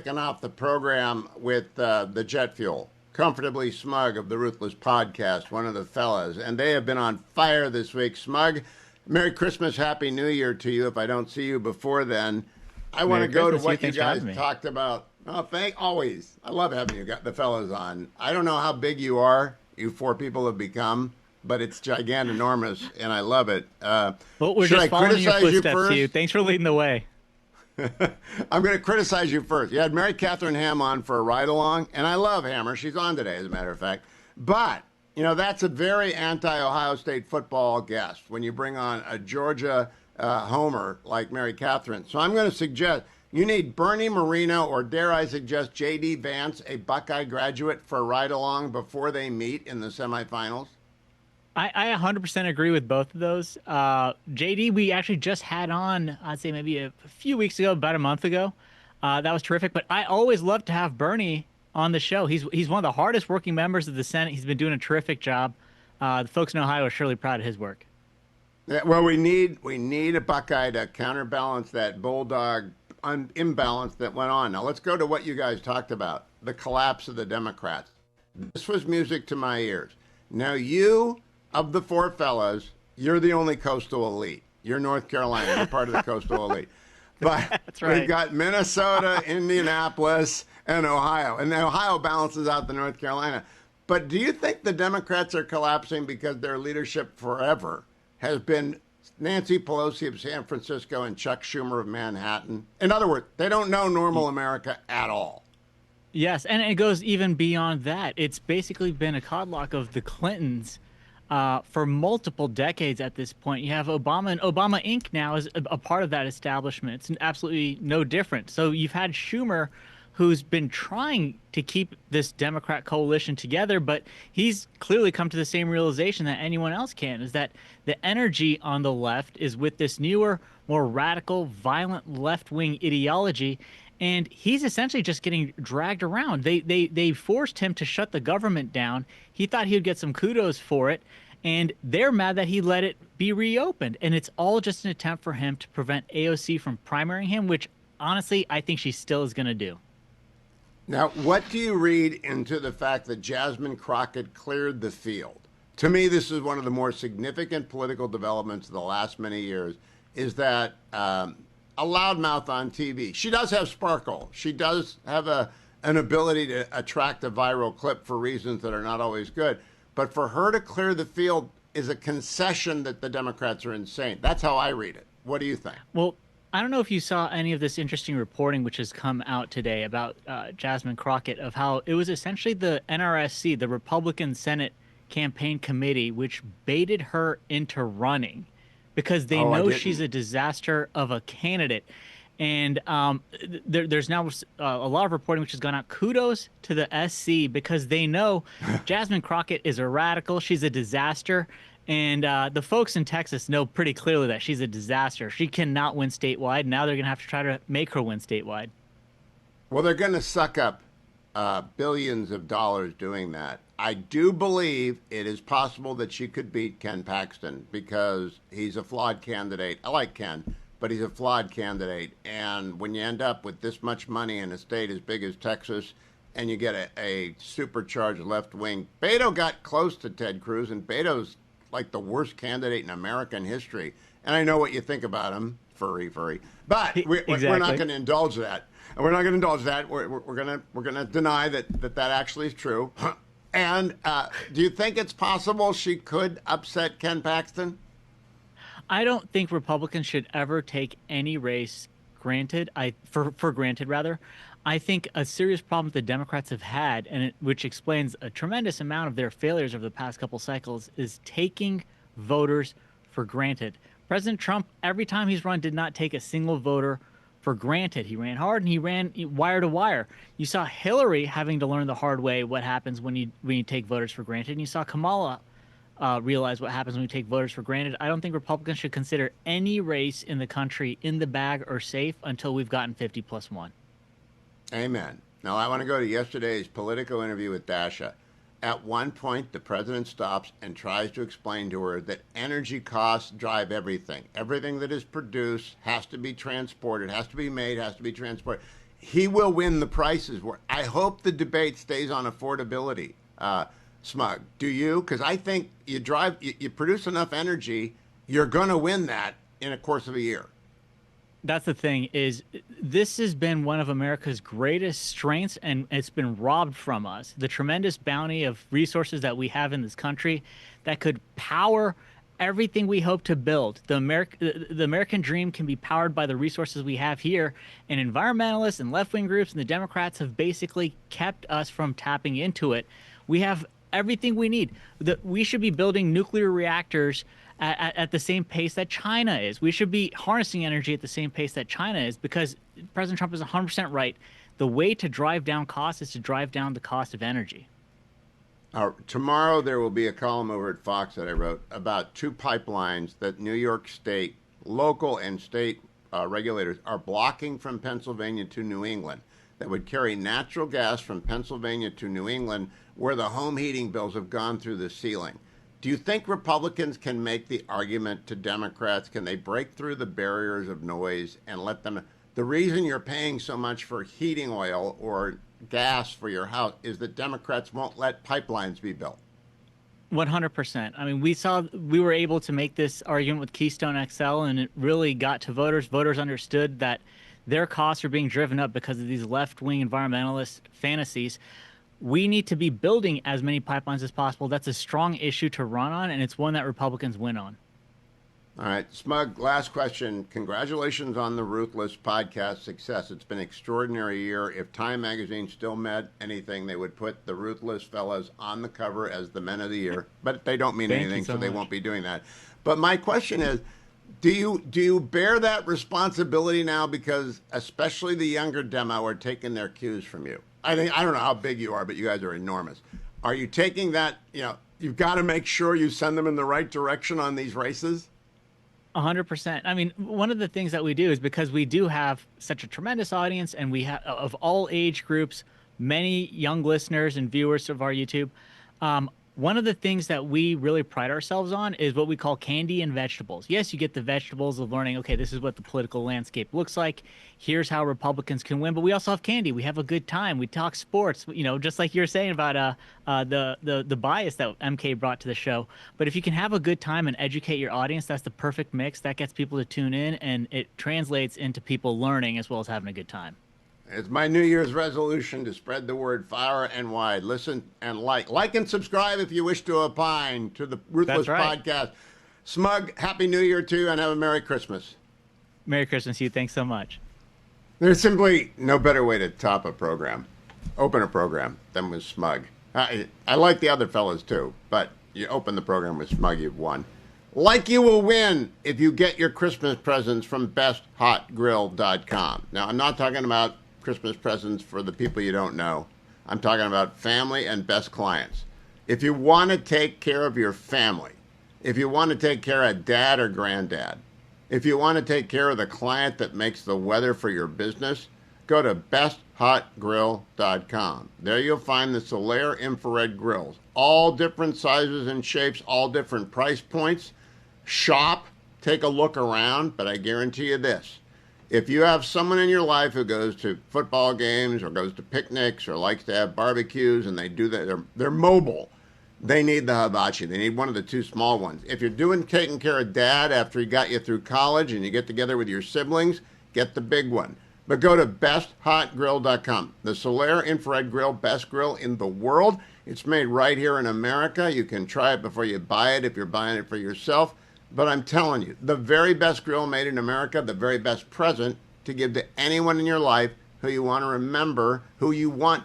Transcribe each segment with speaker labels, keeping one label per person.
Speaker 1: kicking off the program with the jet fuel. Comfortably Smug of the Ruthless Podcast, one of the fellas. And they have been on fire this week. Smug, Merry Christmas, Happy New Year to you if I don't see you before then. I want to go to what you guys talked about. Oh, always. I love having you got the fellas on. I don't know how big you are, you four people have become, but it's gigantic-enormous, and I love it.
Speaker 2: Well, we're just following your footsteps, Hugh. Thanks for leading the way.
Speaker 1: I'm going to criticize you first. You had Mary Catherine Ham on for a ride-along, and I love Hammer. She's on today, as a matter of fact. But, you know, that's a very anti-Ohio State football guest when you bring on a Georgia homer like Mary Catherine. So I'm going to suggest you need Bernie Marino, or dare I suggest J.D. Vance, a Buckeye graduate, for a ride-along before they meet in the semifinals.
Speaker 2: I 100% agree with both of those. JD, we actually just had on, I'd say maybe a few weeks ago, about a month ago. That was terrific. But I always love to have Bernie on the show. He's one of the hardest working members of the Senate. He's been doing a terrific job. The folks in Ohio are surely proud of his work.
Speaker 1: Yeah, well, we need a Buckeye to counterbalance that Bulldog imbalance that went on. Now let's go to what you guys talked about, the collapse of the Democrats. This was music to my ears. Now you, of the four fellas, you're the only coastal elite. You're North Carolina. You're part of the coastal elite. But
Speaker 2: That's right.
Speaker 1: We've got Minnesota, Indianapolis, and Ohio. And Ohio balances out the North Carolina. But do you think the Democrats are collapsing because their leadership forever has been Nancy Pelosi of San Francisco and Chuck Schumer of Manhattan? In other words, they don't know normal America at all.
Speaker 2: Yes, and it goes even beyond that. It's basically been a codlock of the Clintons for multiple decades at this point. You have Obama, and Obama Inc. now is a part of that establishment. It's absolutely no different. So you've had Schumer, who's been trying to keep this Democrat coalition together, but he's clearly come to the same realization that anyone else can, is that the energy on the left is with this newer, more radical, violent left-wing ideology, and he's essentially just getting dragged around. They forced him to shut the government down. He thought he would get some kudos for it, and they're mad that he let it be reopened. And it's all just an attempt for him to prevent AOC from primarying him, which, honestly, I think she still is going to do.
Speaker 1: Now, what do you read into the fact that Jasmine Crockett cleared the field? To me, this is one of the more significant political developments of the last many years, is that a loudmouth on TV. She does have sparkle. She does have an ability to attract a viral clip for reasons that are not always good. But for her to clear the field is a concession that the Democrats are insane. That's how I read it. What do you think?
Speaker 2: Well, I don't know if you saw any of this interesting reporting which has come out today about Jasmine Crockett, of how it was essentially the NRSC, the Republican Senate Campaign Committee, which baited her into running because they know she's a disaster of a candidate. And there's now a lot of reporting which has gone out. Kudos to the SC, because they know Jasmine Crockett is a radical. She's a disaster. And the folks in Texas know pretty clearly that she's a disaster. She cannot win statewide. Now they're going to have to try to make her win statewide.
Speaker 1: Well, they're going to suck up billions of dollars doing that. I do believe it is possible that she could beat Ken Paxton because he's a flawed candidate. I like Ken, but he's a flawed candidate. And when you end up with this much money in a state as big as Texas and you get a supercharged left wing, Beto got close to Ted Cruz, and Beto's like the worst candidate in American history. And I know what you think about him, furry. But we're not going to indulge that. We're not going to indulge that. We're going to deny that actually is true. And do you think it's possible she could upset Ken Paxton?
Speaker 2: I don't think Republicans should ever take any race for granted, rather. I think a serious problem the Democrats have had, which explains a tremendous amount of their failures over the past couple cycles, is taking voters for granted. President Trump, every time he's run, did not take a single voter for granted. He ran hard and he ran wire to wire. You saw Hillary having to learn the hard way what happens when you take voters for granted. And you saw Kamala realize what happens when you take voters for granted. I don't think Republicans should consider any race in the country in the bag or safe until we've gotten 50+1.
Speaker 1: Amen. Now, I want to go to yesterday's Politico interview with Dasha. At one point, the president stops and tries to explain to her that energy costs drive everything. Everything that is produced has to be transported, has to be made, has to be transported. he will win the prices. I hope the debate stays on affordability, Smug. Do you? Because I think you produce enough energy, you're going to win that in a course of a year.
Speaker 2: That's the thing is this has been one of America's greatest strengths, and it's been robbed from us. The tremendous bounty of resources that we have in this country that could power everything we hope to build. The American dream can be powered by the resources we have here, and environmentalists and left-wing groups and the Democrats have basically kept us from tapping into it. We have everything we need. We should be building nuclear reactors at the same pace that China is. We should be harnessing energy at the same pace that China is, because President Trump is 100% right. The way to drive down costs is to drive down the cost of energy.
Speaker 1: Tomorrow there will be a column over at Fox that I wrote about 2 pipelines that New York State, local and state regulators are blocking from Pennsylvania to New England that would carry natural gas from Pennsylvania to New England, where the home heating bills have gone through the ceiling. Do you think Republicans can make the argument to Democrats? Can they break through the barriers of noise and let them? The reason you're paying so much for heating oil or gas for your house is that Democrats won't let pipelines be built.
Speaker 2: 100%. I mean, we were able to make this argument with Keystone XL, and it really got to voters. Voters understood that their costs are being driven up because of these left-wing environmentalist fantasies. We need to be building as many pipelines as possible. That's a strong issue to run on, and it's one that Republicans win on.
Speaker 1: All right, Smug, last question. Congratulations on the Ruthless podcast success. It's been an extraordinary year. If Time magazine still meant anything, they would put the Ruthless fellas on the cover as the men of the year. But they don't mean anything, so they won't be doing that. But my question is, do you bear that responsibility now, because especially the younger demo are taking their cues from you? I don't know how big you are, but you guys are enormous. Are you taking that, you've got to make sure you send them in the right direction on these races?
Speaker 2: 100%. I mean, one of the things that we do is, because we do have such a tremendous audience, and we have of all age groups, many young listeners and viewers of our YouTube. One of the things that we really pride ourselves on is what we call candy and vegetables. Yes, you get the vegetables of learning, okay, this is what the political landscape looks like. Here's how Republicans can win. But we also have candy. We have a good time. We talk sports, just like you were saying about the bias that MK brought to the show. But if you can have a good time and educate your audience, that's the perfect mix. That gets people to tune in, and it translates into people learning as well as having a good time.
Speaker 1: It's my New Year's resolution to spread the word far and wide. Listen and like and subscribe if you wish to opine to the Ruthless Podcast. Smug, Happy New Year to you, and have a Merry Christmas.
Speaker 2: Merry Christmas to you. Thanks so much.
Speaker 1: There's simply no better way to open a program than with Smug. I like the other fellas too, but you open the program with Smug, you've won. Like you will win if you get your Christmas presents from besthotgrill.com. Now, I'm not talking about Christmas presents for the people you don't know. I'm talking about family and best clients. If you want to take care of your family, if you want to take care of dad or granddad, if you want to take care of the client that makes the weather for your business, go to besthotgrill.com. There you'll find the Solaire infrared grills, all different sizes and shapes, all different price points. Shop, take a look around, but I guarantee you this. If you have someone in your life who goes to football games or goes to picnics or likes to have barbecues and they do that, they're mobile, they need the hibachi. They need one of the 2 small ones. If you're taking care of dad after he got you through college and you get together with your siblings, get the big one. But go to besthotgrill.com. The Solaire infrared grill, best grill in the world. It's made right here in America. You can try it before you buy it if you're buying it for yourself. But I'm telling you, the very best grill made in America, the very best present to give to anyone in your life who you want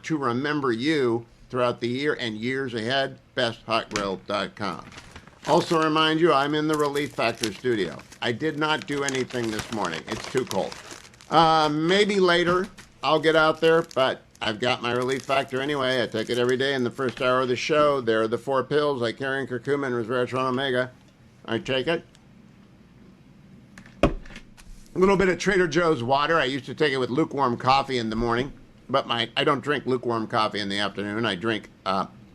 Speaker 1: to remember you throughout the year and years ahead, besthotgrill.com. Also remind you, I'm in the Relief Factor studio. I did not do anything this morning. It's too cold. Maybe later I'll get out there, but I've got my Relief Factor anyway. I take it every day in the first hour of the show. There are the 4 pills like carrying curcumin, resveratrol, omega. I take it. A little bit of Trader Joe's water. I used to take it with lukewarm coffee in the morning, but I don't drink lukewarm coffee in the afternoon. I drink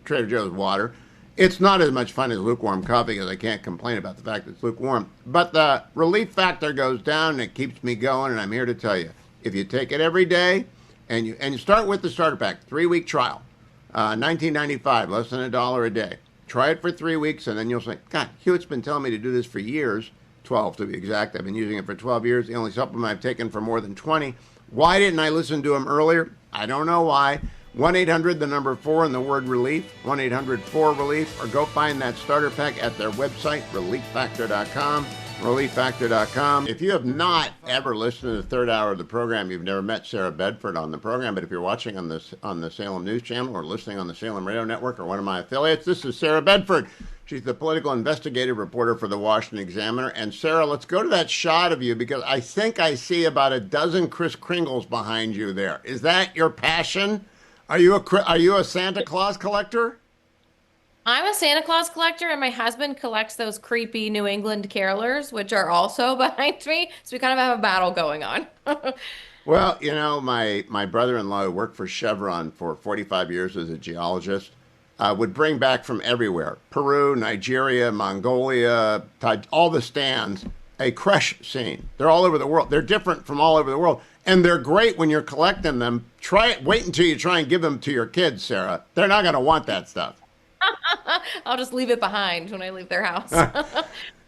Speaker 1: Trader Joe's water. It's not as much fun as lukewarm coffee because I can't complain about the fact that it's lukewarm. But the Relief Factor goes down and it keeps me going, and I'm here to tell you, if you take it every day, and you start with the starter pack, 3-week trial, 1995, less than $1 a day. Try it for 3 weeks, and then you'll say, God, Hewitt's been telling me to do this for years, 12 to be exact. I've been using it for 12 years. The only supplement I've taken for more than 20. Why didn't I listen to him earlier? I don't know why. 1-800, the number 4, and the word relief, 1-800-4-RELIEF, or go find that starter pack at their website, relieffactor.com, relieffactor.com. If you have not ever listened to the third hour of the program, you've never met Sarah Bedford on the program, but if you're watching on the Salem News Channel or listening on the Salem Radio Network or one of my affiliates, this is Sarah Bedford. She's the political investigative reporter for the Washington Examiner. And Sarah, let's go to that shot of you, because I think I see about a dozen Kris Kringles behind you there. Is that your passion? Are you a Santa Claus collector?
Speaker 3: I'm a Santa Claus collector, and my husband collects those creepy New England carolers, which are also behind me. So we kind of have a battle going on.
Speaker 1: Well, my brother-in-law, who worked for Chevron for 45 years as a geologist, would bring back from everywhere, Peru, Nigeria, Mongolia, all the stands, a creche scene. They're all over the world. They're different from all over the world. And they're great when you're collecting them. Try it. Wait until you try and give them to your kids, Sarah. They're not going to want that stuff.
Speaker 3: I'll just leave it behind when I leave their house.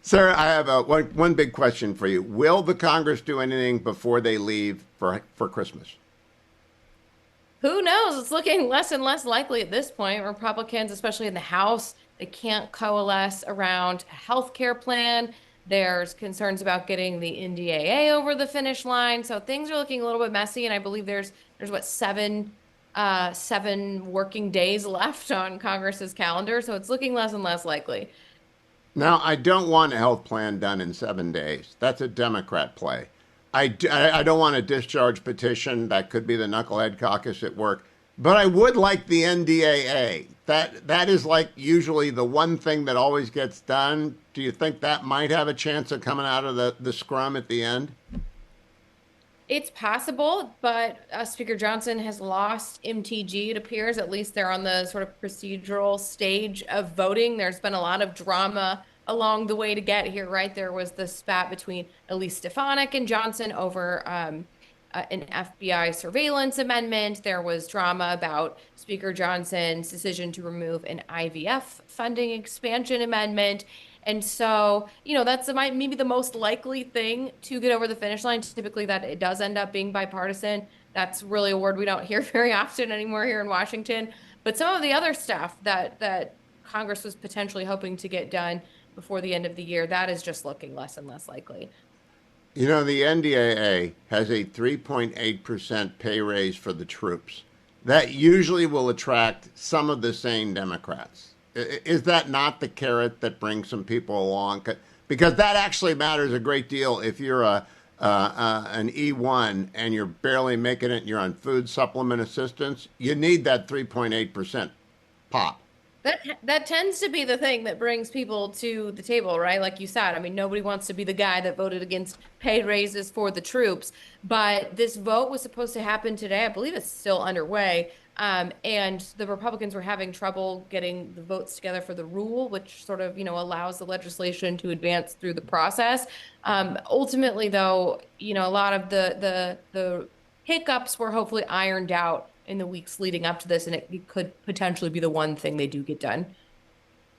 Speaker 1: Sarah, I have one big question for you. Will the Congress do anything before they leave for Christmas?
Speaker 3: Who knows? It's looking less and less likely at this point. Republicans, especially in the House, they can't coalesce around a health care plan. There's concerns about getting the NDAA over the finish line. So things are looking a little bit messy. And I believe there's what, seven working days left on Congress's calendar. So it's looking less and less likely.
Speaker 1: Now, I don't want a health plan done in 7 days. That's a Democrat play. I don't want a discharge petition. That could be the knucklehead caucus at work. But I would like the NDAA. That is like usually the one thing that always gets done. Do you think that might have a chance of coming out of the scrum at the end?
Speaker 3: It's possible, but Speaker Johnson has lost MTG, it appears. At least they're on the sort of procedural stage of voting. There's been a lot of drama along the way to get here, right? There was the spat between Elise Stefanik and Johnson over an FBI surveillance amendment. There was drama about Speaker Johnson's decision to remove an IVF funding expansion amendment. And so, that's maybe the most likely thing to get over the finish line. Typically, that it does end up being bipartisan. That's really a word we don't hear very often anymore here in Washington. But some of the other stuff that Congress was potentially hoping to get done before the end of the year, that is just looking less and less likely.
Speaker 1: The NDAA has a 3.8% pay raise for the troops. That usually will attract some of the sane Democrats. Is that not the carrot that brings some people along? Because that actually matters a great deal if you're an E1 and you're barely making it and you're on food supplement assistance. You need that 3.8% pop.
Speaker 3: That tends to be the thing that brings people to the table, right? Like you said, I mean, nobody wants to be the guy that voted against pay raises for the troops. But this vote was supposed to happen today. I believe it's still underway. And the Republicans were having trouble getting the votes together for the rule, which sort of, allows the legislation to advance through the process. Ultimately, though, a lot of the hiccups were hopefully ironed out in the weeks leading up to this, and it could potentially be the one thing they do get done.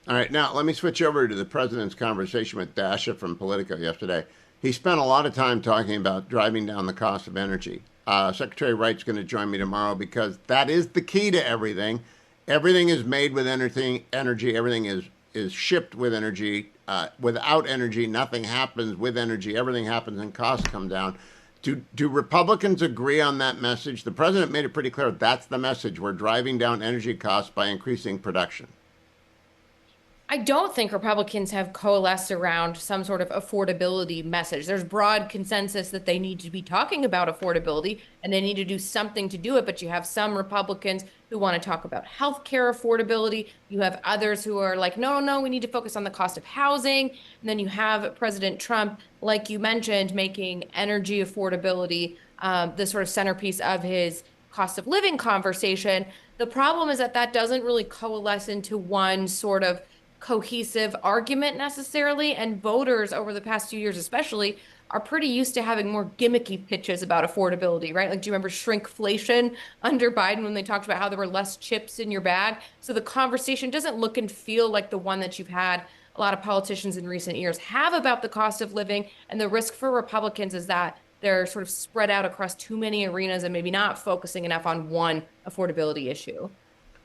Speaker 1: All right, now let me switch over to the president's conversation with Dasha from Politico yesterday. He spent a lot of time talking about driving down the cost of energy. Secretary Wright's going to join me tomorrow because that is the key to everything. Everything is made with energy. Everything is shipped with energy. Without energy, nothing happens. With energy, everything happens and costs come down. Do Republicans agree on that message? The president made it pretty clear that's the message. We're driving down energy costs by increasing production.
Speaker 3: I don't think Republicans have coalesced around some sort of affordability message. There's broad consensus that they need to be talking about affordability and they need to do something to do it. But you have some Republicans who want to talk about healthcare affordability. You have others who are like, no, we need to focus on the cost of housing. And then you have President Trump, like you mentioned, making energy affordability the sort of centerpiece of his cost of living conversation. The problem is that doesn't really coalesce into one sort of cohesive argument necessarily. And voters over the past few years, especially, are pretty used to having more gimmicky pitches about affordability, right? Like, do you remember shrinkflation under Biden when they talked about how there were less chips in your bag? So the conversation doesn't look and feel like the one that you've had a lot of politicians in recent years have about the cost of living. And the risk for Republicans is that they're sort of spread out across too many arenas and maybe not focusing enough on one affordability issue.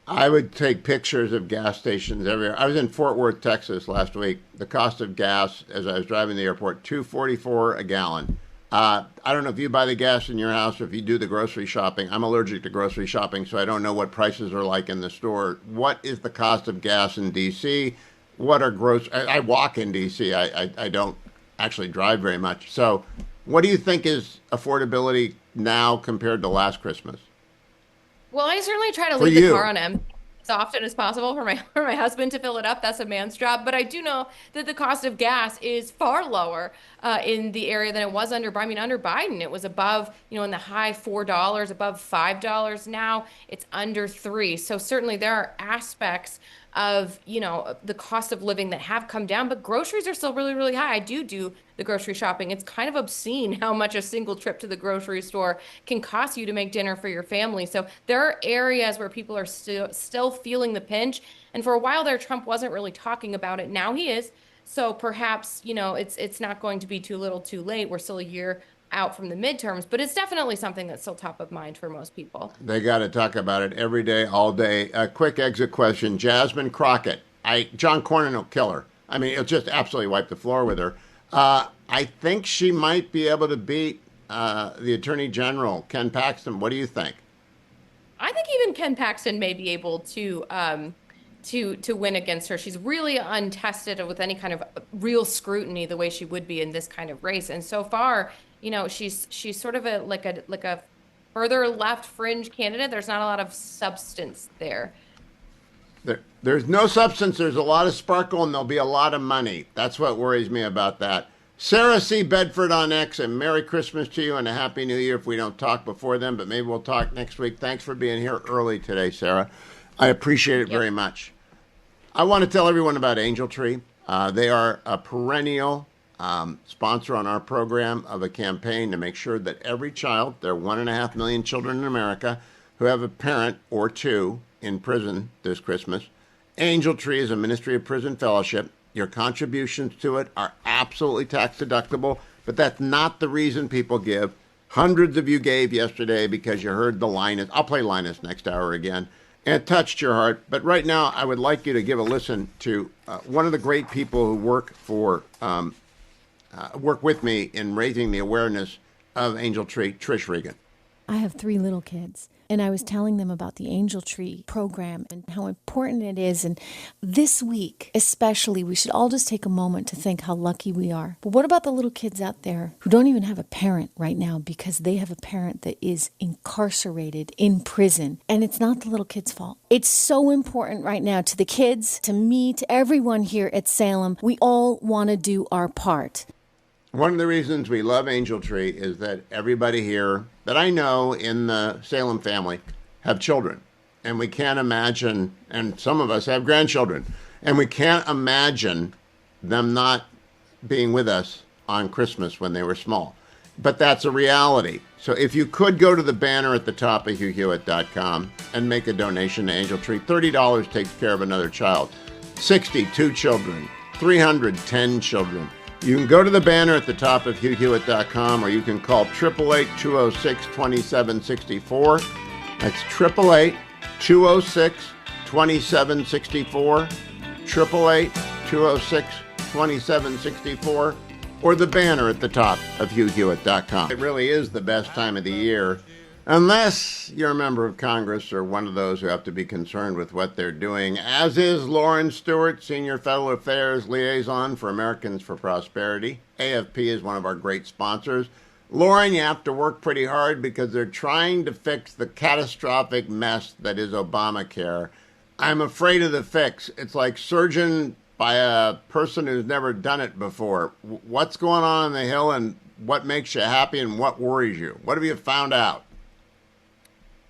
Speaker 1: I would take pictures of gas stations everywhere. I was in Fort Worth, Texas last week. The cost of gas as I was driving to the airport, $2.44 a gallon. I don't know if you buy the gas in your house or if you do the grocery shopping. I'm allergic to grocery shopping, so I don't know what prices are like in the store. What is the cost of gas in D.C.? What are I walk in D.C. I don't actually drive very much. So what do you think is affordability now compared to last Christmas?
Speaker 3: Well, I certainly try to
Speaker 1: For
Speaker 3: leave the
Speaker 1: you.
Speaker 3: car on empty as often as possible for my husband to fill it up. That's a man's job. But I do know that the cost of gas is far lower in the area than it was under. I mean, under Biden, it was above, in the high $4, above $5. Now it's under $3. So certainly there are aspects of, the cost of living that have come down, but groceries are still really, really high. I do the grocery shopping. It's kind of obscene how much a single trip to the grocery store can cost you to make dinner for your family. So there are areas where people are still feeling the pinch. And for a while there, Trump wasn't really talking about it. Now he is. So perhaps, it's not going to be too little too late. We're still a year out from the midterms, but it's definitely something that's still top of mind for most people.
Speaker 1: They got to talk about it every day, all day. A quick exit question. Jasmine Crockett. John Cornyn will kill her. I mean, he'll just absolutely wipe the floor with her. I think she might be able to beat the Attorney General, Ken Paxton. What do you think?
Speaker 3: I think even Ken Paxton may be able to win against her. She's really untested with any kind of real scrutiny the way she would be in this kind of race. And so far, she's sort of like a further left fringe candidate. There's not a lot of substance there.
Speaker 1: There's no substance. There's a lot of sparkle, and there'll be a lot of money. That's what worries me about that. Sarah C. Bedford on X, and Merry Christmas to you and a Happy New Year if we don't talk before then, but maybe we'll talk next week. Thanks for being here early today, Sarah. I appreciate it very much. I want to tell everyone about Angel Tree. They are a perennial sponsor on our program of a campaign to make sure that every child, there are 1.5 million children in America who have a parent or two in prison this Christmas. Angel Tree is a Ministry of Prison Fellowship. Your contributions to it are absolutely tax deductible, but that's not the reason people give. Hundreds of you gave yesterday because you heard the Linus. I'll play Linus next hour again. And it touched your heart. But right now, I would like you to give a listen to one of the great people who work with me in raising the awareness of Angel Tree, Trish Regan.
Speaker 4: I have 3 little kids, and I was telling them about the Angel Tree program and how important it is. And this week, especially, we should all just take a moment to think how lucky we are. But what about the little kids out there who don't even have a parent right now because they have a parent that is incarcerated in prison? And it's not the little kids' fault. It's so important right now to the kids, to me, to everyone here at Salem. We all want to do our part.
Speaker 1: One of the reasons we love Angel Tree is that everybody here that I know in the Salem family have children. And we can't imagine, and some of us have grandchildren, and we can't imagine them not being with us on Christmas when they were small. But that's a reality. So if you could go to the banner at the top of HughHewitt.com and make a donation to Angel Tree, $30 takes care of another child. 62 children, 310 children. You can go to the banner at the top of HughHewitt.com, or you can call 888-206-2764. That's 888-206-2764. 888-206-2764. Or the banner at the top of HughHewitt.com. It really is the best time of the year, unless you're a member of Congress or one of those who have to be concerned with what they're doing, as is Lauren Stewart, Senior Federal Affairs Liaison for Americans for Prosperity. AFP is one of our great sponsors. Lauren, you have to work pretty hard because they're trying to fix the catastrophic mess that is Obamacare. I'm afraid of the fix. It's like surgeon by a person who's never done it before. What's going on the Hill, and what makes you happy and what worries you? What have you found out?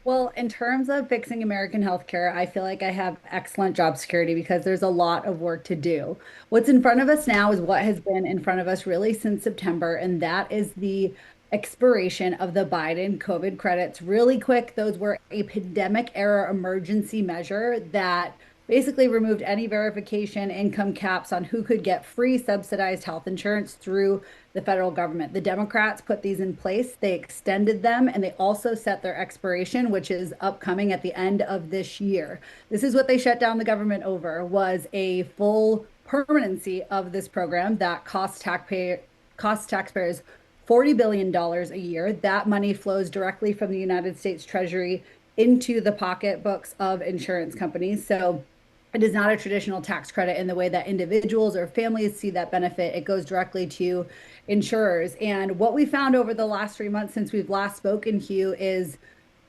Speaker 5: Well, in terms of fixing American healthcare, I feel like I have excellent job security because there's a lot of work to do. What's in front of us now is what has been in front of us really since September, and that is the expiration of the Biden COVID credits. Really quick, those were a pandemic era emergency measure that basically removed any verification income caps on who could get free subsidized health insurance through the federal government. The Democrats put these in place, they extended them, and they also set their expiration, which is upcoming at the end of this year. This is what they shut down the government over, was a full permanency of this program that costs taxpayers $40 billion a year. That money flows directly from the United States Treasury into the pocketbooks of insurance companies. So it is not a traditional tax credit in the way that individuals or families see that benefit. It goes directly to insurers. And what we found over the last 3 months since we've last spoken, Hugh, is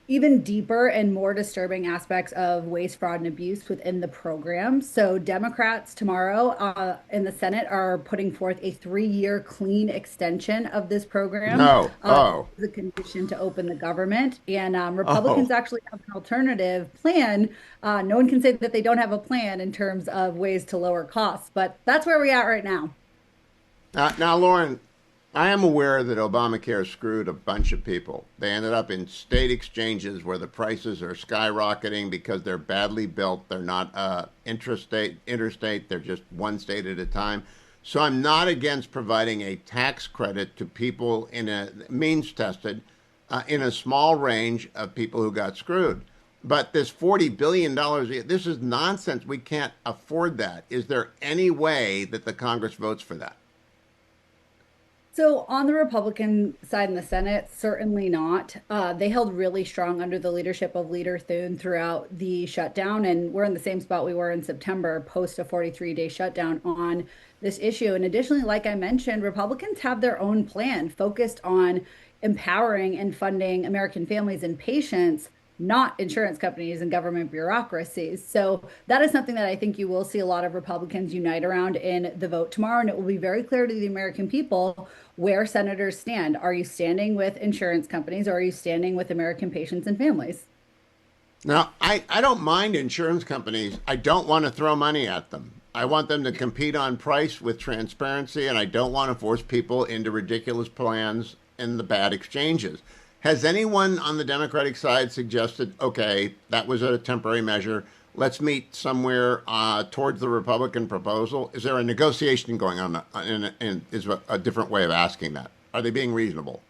Speaker 5: even deeper and more disturbing aspects of waste, fraud, and abuse within the program. So Democrats tomorrow in the Senate are putting forth a 3-year clean extension of this program.
Speaker 1: No. Oh.
Speaker 5: The condition to open the government. And Republicans actually have an alternative plan. No one can say that they don't have a plan in terms of ways to lower costs, but that's where we're at right now.
Speaker 1: Now, Lauren, I am aware that Obamacare screwed a bunch of people. They ended up in state exchanges where the prices are skyrocketing because they're badly built. They're not interstate. They're just one state at a time. So I'm not against providing a tax credit to people in a means tested in a small range of people who got screwed. But this $40 billion, this is nonsense. We can't afford that. Is there any way that the Congress votes for that?
Speaker 5: So on the Republican side in the Senate, certainly not. They held really strong under the leadership of Leader Thune throughout the shutdown, and we're in the same spot we were in September, post a 43-day shutdown on this issue. And additionally, like I mentioned, Republicans have their own plan focused on empowering and funding American families and patients, not insurance companies and government bureaucracies. So that is something that I think you will see a lot of Republicans unite around in the vote tomorrow. And it will be very clear to the American people where senators stand. Are you standing with insurance companies, or are you standing with American patients and families?
Speaker 1: Now, I don't mind insurance companies. I don't want to throw money at them. I want them to compete on price with transparency, and I don't want to force people into ridiculous plans and the bad exchanges. Has anyone on the Democratic side suggested, okay, that was a temporary measure, let's meet somewhere towards the Republican proposal? Is there a negotiation going on? Is a different way of asking that. Are they being reasonable?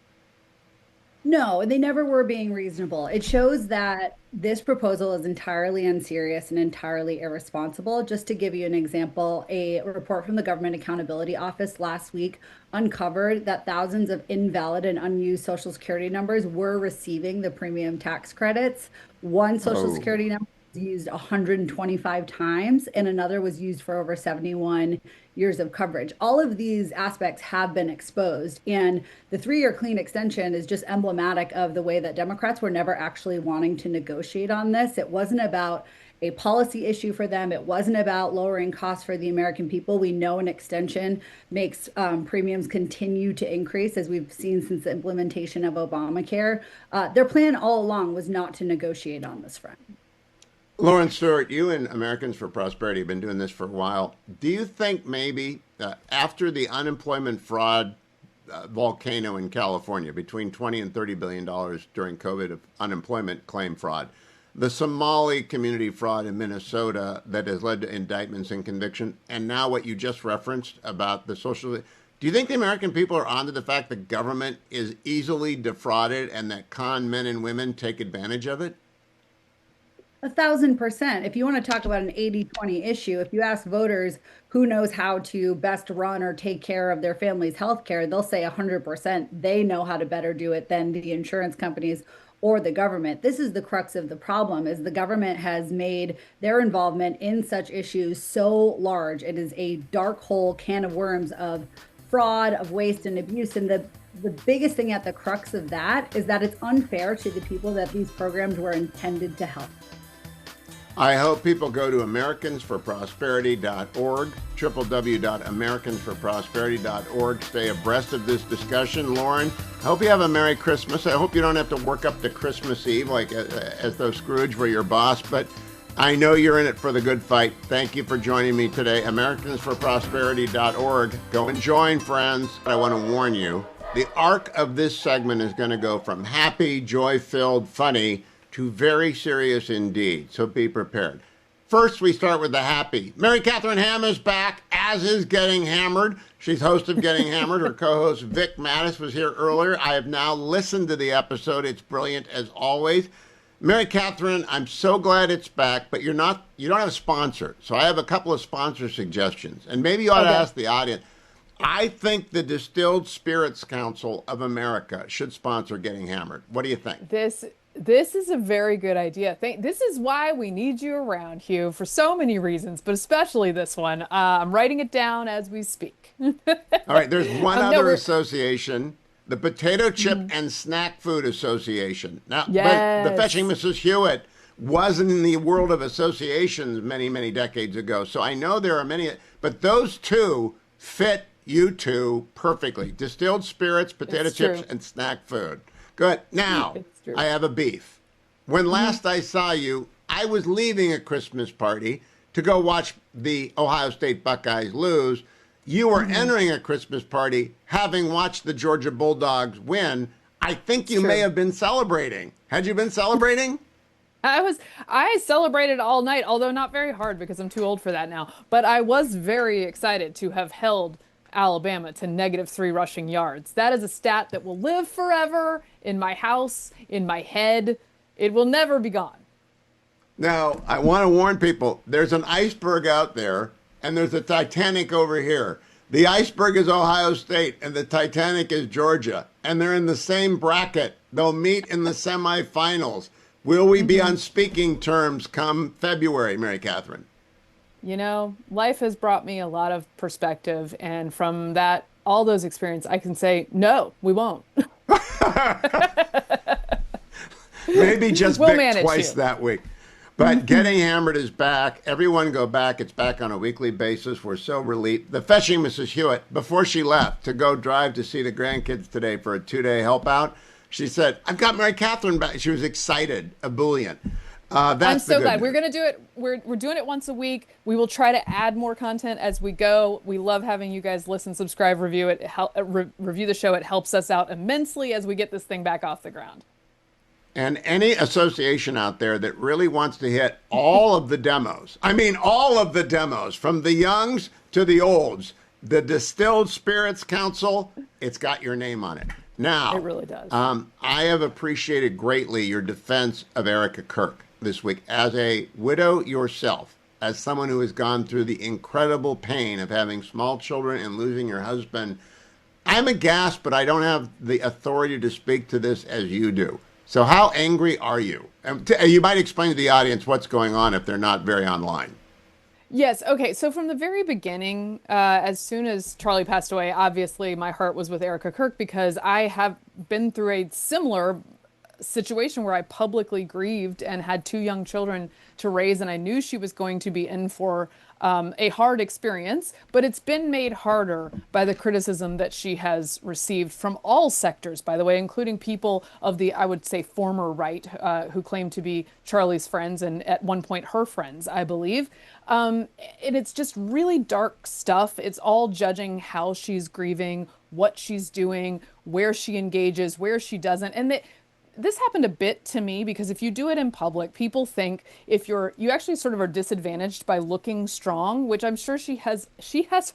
Speaker 5: No, they never were being reasonable. It shows that this proposal is entirely unserious and entirely irresponsible. Just to give you an example, a report from the Government Accountability Office last week uncovered that thousands of invalid and unused Social Security numbers were receiving the premium tax credits. One Social Security number was used 125 times, and another was used for over 71 years of coverage. All of these aspects have been exposed, and the 3-year clean extension is just emblematic of the way that Democrats were never actually wanting to negotiate on this. It wasn't about a policy issue for them. It wasn't about lowering costs for the American people. We know an extension makes premiums continue to increase, as we've seen since the implementation of Obamacare. Their plan all along was not to negotiate on this front.
Speaker 1: Lauren Stewart, you and Americans for Prosperity have been doing this for a while. Do you think maybe after the unemployment fraud volcano in California, between $20 and $30 billion during COVID of unemployment claim fraud, the Somali community fraud in Minnesota that has led to indictments and conviction, and now what you just referenced about the social, do you think the American people are onto the fact that government is easily defrauded and that con men and women take advantage of it?
Speaker 5: 1,000%. If you want to talk about an 80-20 issue, if you ask voters who knows how to best run or take care of their family's health care, they'll say 100% they know how to better do it than the insurance companies or the government. This is the crux of the problem, is the government has made their involvement in such issues so large. It is a dark hole can of worms of fraud, of waste and abuse. And the biggest thing at the crux of that is that it's unfair to the people that these programs were intended to help.
Speaker 1: I hope people go to americansforprosperity.org, www.americansforprosperity.org. Stay abreast of this discussion. Lauren, I hope you have a Merry Christmas. I hope you don't have to work up to Christmas Eve like as though Scrooge were your boss, but I know you're in it for the good fight. Thank you for joining me today. Americansforprosperity.org. Go and join, friends. I want to warn you, the arc of this segment is going to go from happy, joy-filled, funny to very serious indeed, so be prepared. First, we start with the happy. Mary Catherine Ham is back, as is Getting Hammered. She's host of Getting Hammered. Her co-host Vic Mattis was here earlier. I have now listened to the episode. It's brilliant as always. Mary Catherine, I'm so glad it's back, but you don't have a sponsor. So I have a couple of sponsor suggestions, and maybe you ought to ask the audience. I think the Distilled Spirits Council of America should sponsor Getting Hammered. What do you think?
Speaker 6: This is a very good idea. This is why we need you around, Hugh, for so many reasons, but especially this one. I'm writing it down as we speak.
Speaker 1: All right, there's one other association, the Potato Chip and Snack Food Association. Now, but the Fetching Mrs. Hewitt wasn't in the world of associations many, many decades ago, so I know there are many, but those two fit you two perfectly. Distilled spirits, potato chips, and snack food. Good. Now, I have a beef. When last I saw you, I was leaving a Christmas party to go watch the Ohio State Buckeyes lose. You were entering a Christmas party having watched the Georgia Bulldogs win. I think you may have been celebrating. Had you been celebrating?
Speaker 6: I celebrated all night, although not very hard because I'm too old for that now. But I was very excited to have held Alabama to -3 rushing yards. That is a stat that will live forever in my house, in my head. It will never be gone.
Speaker 1: Now, I want to warn people, there's an iceberg out there, and there's a Titanic over here. The iceberg is Ohio State, and the Titanic is Georgia, and they're in the same bracket. They'll meet in the semifinals. Will we be on speaking terms come February, Mary Catherine?
Speaker 6: You know, life has brought me a lot of perspective, and from that, all those experiences, I can say, no, we won't.
Speaker 1: Maybe just Vic twice that week. But Getting Hammered is back. Everyone go back. It's back on a weekly basis. We're so relieved. The Fetching Mrs. Hewitt, before she left to go drive to see the grandkids today for a 2-day help out, she said, I've got Mary Catherine back. She was excited, ebullient.
Speaker 6: I'm so glad. We're going to do it. We're doing it once a week. We will try to add more content as we go. We love having you guys listen, subscribe, review it, review the show. It helps us out immensely as we get this thing back off the ground.
Speaker 1: And any association out there that really wants to hit all of the demos, I mean all of the demos, from the youngs to the olds, the Distilled Spirits Council, it's got your name on it. Now,
Speaker 6: it really does.
Speaker 1: I have appreciated greatly your defense of Erica Kirk this week. As a widow yourself, as someone who has gone through the incredible pain of having small children and losing your husband, I'm aghast, but I don't have the authority to speak to this as you do. So how angry are you? You might explain to the audience what's going on if they're not very online.
Speaker 6: Yes. Okay. So from the very beginning, as soon as Charlie passed away, obviously my heart was with Erica Kirk because I have been through a similar situation where I publicly grieved and had 2 young children to raise, and I knew she was going to be in for a hard experience, but it's been made harder by the criticism that she has received from all sectors, by the way, including people of the, I would say, former right, who claim to be Charlie's friends and at one point her friends, I believe. And it's just really dark stuff. It's all judging how she's grieving, what she's doing, where she engages, where she doesn't. And this happened a bit to me because if you do it in public, people think you actually sort of are disadvantaged by looking strong, which I'm sure she has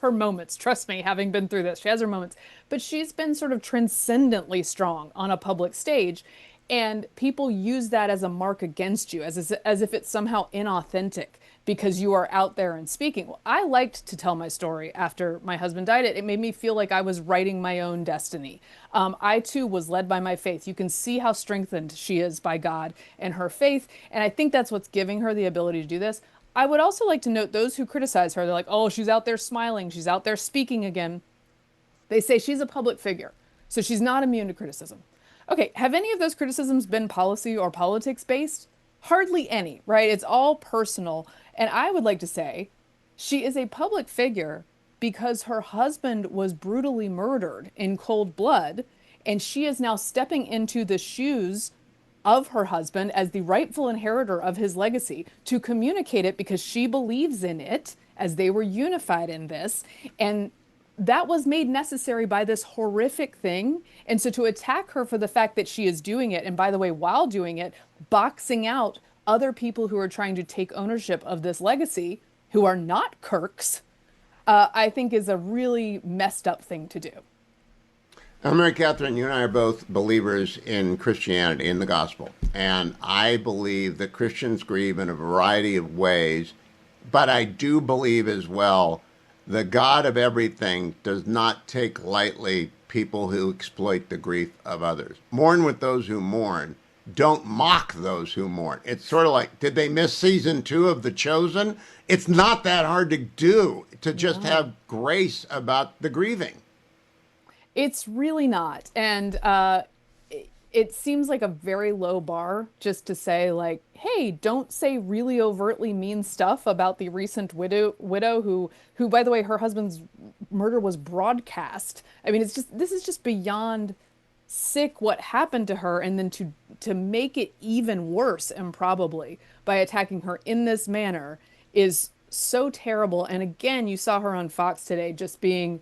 Speaker 6: her moments. Trust me, having been through this, she has her moments, but she's been sort of transcendently strong on a public stage. And people use that as a mark against you, as if it's somehow inauthentic because you are out there and speaking. Well, I liked to tell my story after my husband died. It made me feel like I was writing my own destiny. I too was led by my faith. You can see how strengthened she is by God and her faith. And I think that's what's giving her the ability to do this. I would also like to note those who criticize her. They're like, oh, she's out there smiling. She's out there speaking again. They say she's a public figure, so she's not immune to criticism. Okay, have any of those criticisms been policy or politics based? hardly any, right? It's all personal. And I would like to say she is a public figure because her husband was brutally murdered in cold blood, and she is now stepping into the shoes of her husband as the rightful inheritor of his legacy to communicate it because she believes in it as they were unified in this. And that was made necessary by this horrific thing. And so to attack her for the fact that she is doing it, and by the way, while doing it, boxing out other people who are trying to take ownership of this legacy, who are not Kirks, I think is a really messed up thing to do.
Speaker 1: Now, Mary Catherine, you and I are both believers in Christianity, in the gospel. And I believe that Christians grieve in a variety of ways. But I do believe as well the God of everything does not take lightly people who exploit the grief of others. Mourn with those who mourn. Don't mock those who mourn. It's sort of like, did they miss season 2 of The Chosen? It's not that hard to do, to just have grace about the grieving.
Speaker 6: It's really not. And it seems like a very low bar just to say, like, hey, don't say really overtly mean stuff about the recent widow who, by the way, her husband's murder was broadcast. I mean, this is just beyond sick what happened to her, and then to make it even worse, improbably, by attacking her in this manner is so terrible. And again, you saw her on Fox today just being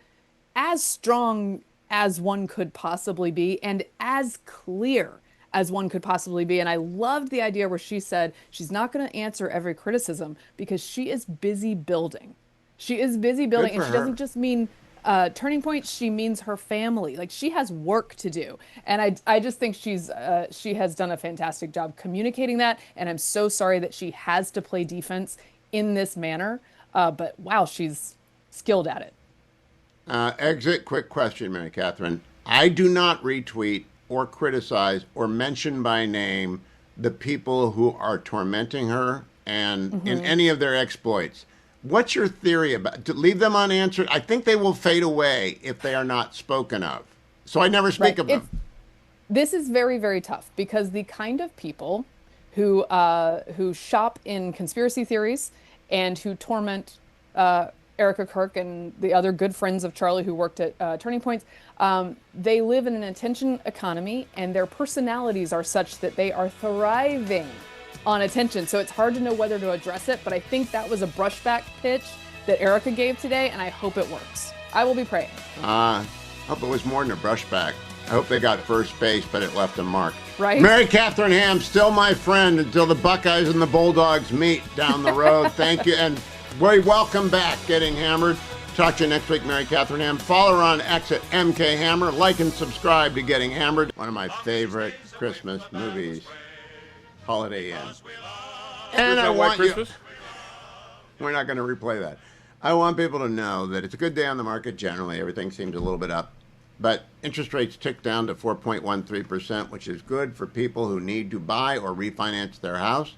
Speaker 6: as strong as one could possibly be and as clear as one could possibly be. And I loved the idea where she said she's not going to answer every criticism because she is busy building. She is busy building, and she doesn't just mean Turning Point. She means her family. Like, she has work to do. And I just think she has done a fantastic job communicating that. And I'm so sorry that she has to play defense in this manner. But wow, she's skilled at it.
Speaker 1: Exit quick question, Mary Catherine. I do not retweet or criticize or mention by name the people who are tormenting her and in any of their exploits. What's your theory about to leave them unanswered? I think they will fade away if they are not spoken of. So I never speak of them.
Speaker 6: This is very, very tough because the kind of people who shop in conspiracy theories and who torment Erica Kirk and the other good friends of Charlie who worked at Turning Points, they live in an attention economy, and their personalities are such that they are thriving on attention. So it's hard to know whether to address it, but I think that was a brushback pitch that Erica gave today, and I hope it works. I will be praying.
Speaker 1: I hope it was more than a brushback. I hope they got first base, but it left a mark.
Speaker 6: Right?
Speaker 1: Mary Catherine Ham, still my friend until the Buckeyes and the Bulldogs meet down the road. Thank you, and very welcome back, Getting Hammered. Talk to you next week, Mary Catherine Ham. Follow her on X at MK Hammer. Like and subscribe to Getting Hammered. One of my favorite Christmas movies, Holiday Inn. And I want you. We're not going to replay that. I want people to know that it's a good day on the market generally. Everything seems a little bit up. But interest rates ticked down to 4.13%, which is good for people who need to buy or refinance their house.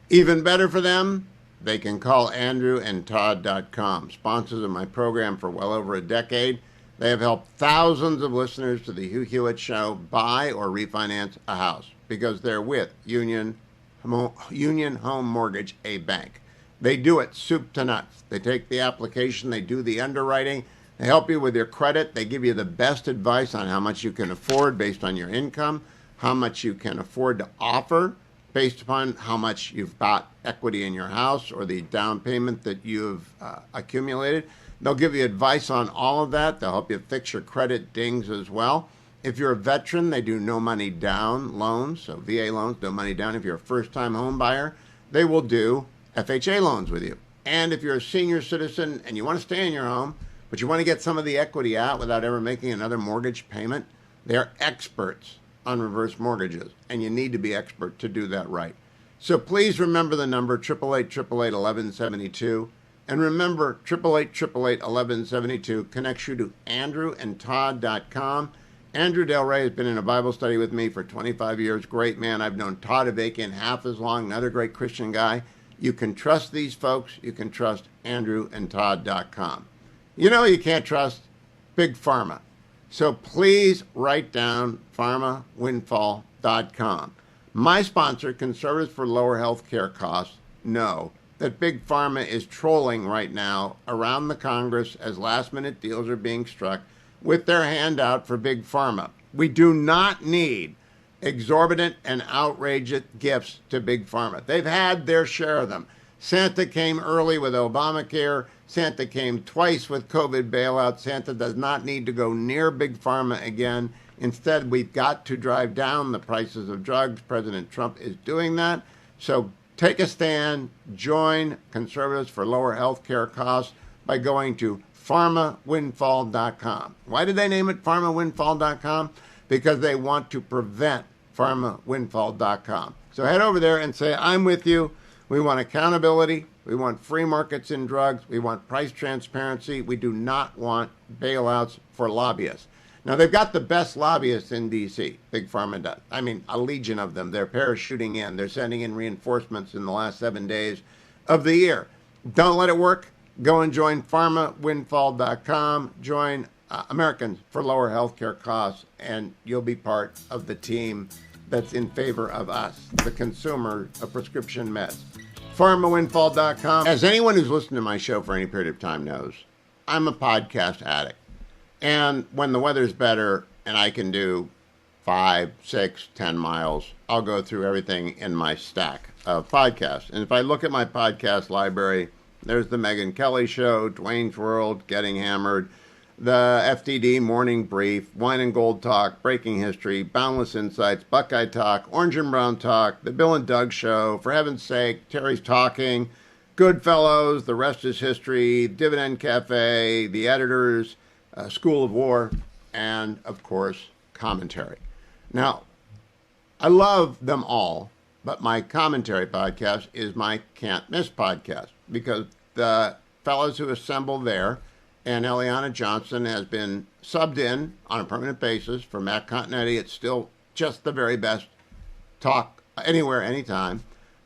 Speaker 1: Even better for them, they can call andrewandtodd.com, sponsors of my program for well over a decade. They have helped thousands of listeners to the Hugh Hewitt Show buy or refinance a house because they're with Union Home Mortgage, a bank. They do it soup to nuts. They take the application, they do the underwriting, they help you with your credit, they give you the best advice on how much you can afford based on your income, how much you can afford to offer based upon how much you've got equity in your house or the down payment that you've accumulated. They'll give you advice on all of that. They'll help you fix your credit dings as well. If you're a veteran, they do no money down loans, so VA loans, no money down. If you're a first-time home buyer, they will do FHA loans with you. And if you're a senior citizen and you want to stay in your home, but you want to get some of the equity out without ever making another mortgage payment, they're experts on reverse mortgages, and you need to be expert to do that right. So please remember the number 888-888-1172, and remember 888-888-1172 connects you to andrewandtodd.com. Andrew Del Rey has been in a Bible study with me for 25 years. Great man. I've known Todd Avakian half as long, another great Christian guy. You can trust these folks. You can trust andrewandtodd.com. You know you can't trust Big Pharma. So please write down pharmawindfall.com. My sponsor, Conservatives for Lower Health Care Costs, know that Big Pharma is trolling right now around the Congress as last-minute deals are being struck with their handout for Big Pharma. We do not need exorbitant and outrageous gifts to Big Pharma. They've had their share of them. Santa came early with Obamacare. Santa came twice with COVID bailout. Santa does not need to go near Big Pharma again. Instead, we've got to drive down the prices of drugs. President Trump is doing that. So take a stand. Join Conservatives for Lower Health Care Costs by going to pharmawindfall.com. Why did they name it pharmawindfall.com? Because they want to prevent pharmawindfall.com. So head over there and say, I'm with you. We want accountability. We want free markets in drugs. We want price transparency. We do not want bailouts for lobbyists. Now, they've got the best lobbyists in D.C., Big Pharma does. I mean, a legion of them. They're parachuting in. They're sending in reinforcements in the last 7 days of the year. Don't let it work. Go and join pharmawindfall.com. Join Americans for Lower Healthcare Costs, and you'll be part of the team that's in favor of us, the consumer of prescription meds. pharmawindfall.com. As anyone who's listened to my show for any period of time knows, I'm a podcast addict. And when the weather's better and I can do 5, 6, 10 miles, I'll go through everything in my stack of podcasts. And if I look at my podcast library, there's the Megyn Kelly Show, Dwayne's World, Getting Hammered, the FDD Morning Brief, Wine and Gold Talk, Breaking History, Boundless Insights, Buckeye Talk, Orange and Brown Talk, the Bill and Doug Show, For Heaven's Sake, Terry's Talking, Goodfellows, The Rest is History, Dividend Cafe, The Editors, School of War, and, of course, Commentary. Now, I love them all, but my commentary podcast is my Can't Miss podcast, because the fellows who assemble there, and Eliana Johnson has been subbed in on a permanent basis for Matt Continetti. It's still just the very best talk anywhere, anytime.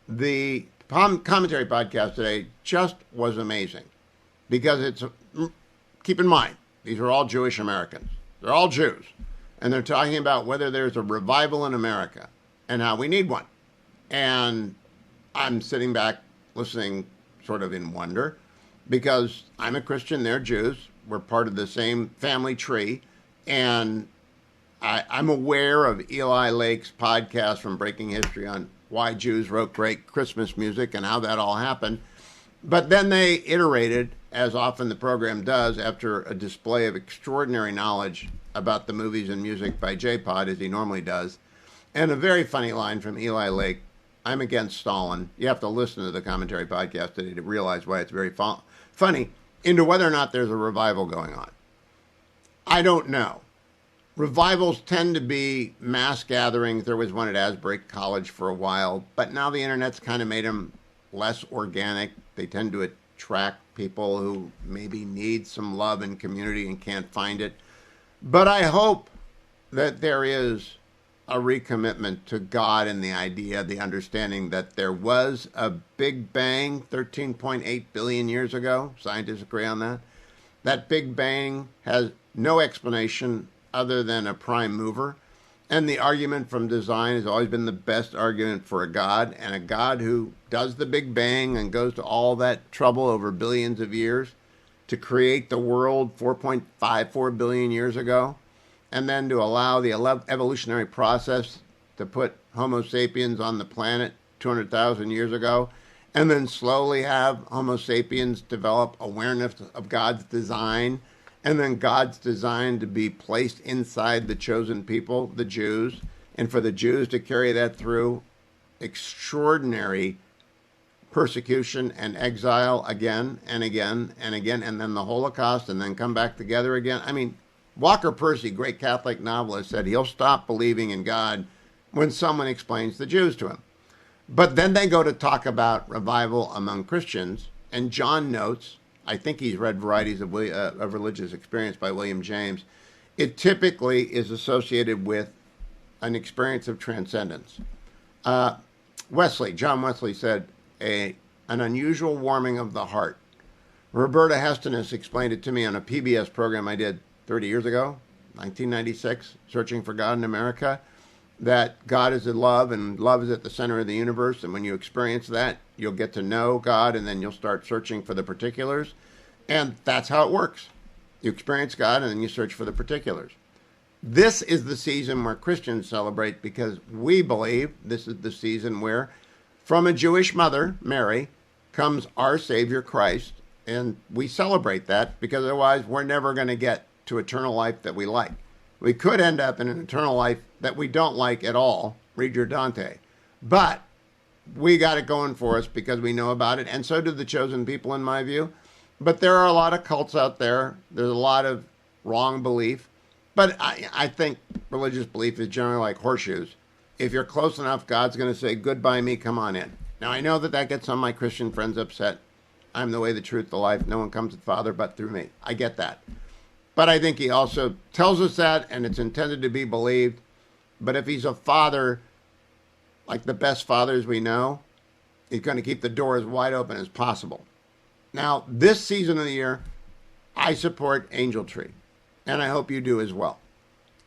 Speaker 1: The commentary podcast today just was amazing because it's, keep in mind, these are all Jewish Americans. They're all Jews. And they're talking about whether there's a revival in America and how we need one. And I'm sitting back listening sort of in wonder, because I'm a Christian, they're Jews. We're part of the same family tree. And I'm aware of Eli Lake's podcast from Breaking History on why Jews wrote great Christmas music and how that all happened. But then they iterated, as often the program does, after a display of extraordinary knowledge about the movies and music by J-Pod, as he normally does. And a very funny line from Eli Lake, I'm against Stalin. You have to listen to the commentary podcast today to realize why it's very funny, into whether or not there's a revival going on. I don't know. Revivals tend to be mass gatherings. There was one at Asbury College for a while, but now the internet's kind of made them less organic. They tend to attract people who maybe need some love and community and can't find it. But I hope that there is a recommitment to God and the idea, the understanding that there was a Big Bang 13.8 billion years ago. Scientists agree on that. That Big Bang has no explanation other than a prime mover. And the argument from design has always been the best argument for a God, and a God who does the Big Bang and goes to all that trouble over billions of years to create the world 4.54 billion years ago, and then to allow the evolutionary process to put Homo sapiens on the planet 200,000 years ago, and then slowly have Homo sapiens develop awareness of God's design, and then God's design to be placed inside the chosen people, the Jews, and for the Jews to carry that through extraordinary persecution and exile again and again and again, and then the Holocaust, and then come back together again. I mean, Walker Percy, great Catholic novelist, said he'll stop believing in God when someone explains the Jews to him. But then they go to talk about revival among Christians, and John notes, I think he's read Varieties of Religious Experience by William James, it typically is associated with an experience of transcendence. John Wesley said, an unusual warming of the heart. Roberta Hestenes explained it to me on a PBS program I did 30 years ago, 1996, Searching for God in America. that God is in love and love is at the center of the universe. And when you experience that, you'll get to know God, and then you'll start searching for the particulars. And that's how it works. You experience God, and then you search for the particulars. This is the season where Christians celebrate, because we believe this is the season where, from a Jewish mother, Mary, comes our Savior Christ. And we celebrate that, because otherwise we're never going to get to eternal life that we like. We could end up in an eternal life that we don't like at all. Read your Dante. But we got it going for us because we know about it. And so do the chosen people, in my view. But there are a lot of cults out there. There's a lot of wrong belief. But I think religious belief is generally like horseshoes. If you're close enough, God's going to say, goodbye me, come on in. Now, I know that gets some of my Christian friends upset. I'm the way, the truth, the life. No one comes to the Father but through me. I get that. But I think he also tells us that, and it's intended to be believed. But if he's a father, like the best fathers we know, he's going to keep the door as wide open as possible. Now, this season of the year, I support Angel Tree, and I hope you do as well.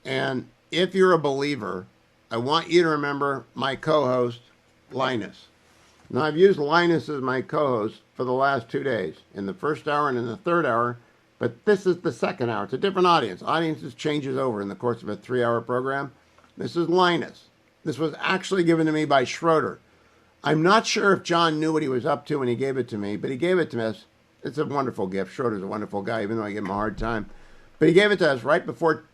Speaker 1: And if you're a believer, I want you to remember my co-host, Linus. Now, I've used Linus as my co-host for the last 2 days, in the first hour and in the third hour, but this is the second hour. It's a different audience. Audiences changes over in the course of a 3-hour program. This is Linus. This was actually given to me by Schroeder. I'm not sure if John knew what he was up to when he gave it to me, but he gave it to us. It's a wonderful gift. Schroeder's a wonderful guy, even though I give him a hard time. But he gave it to us right before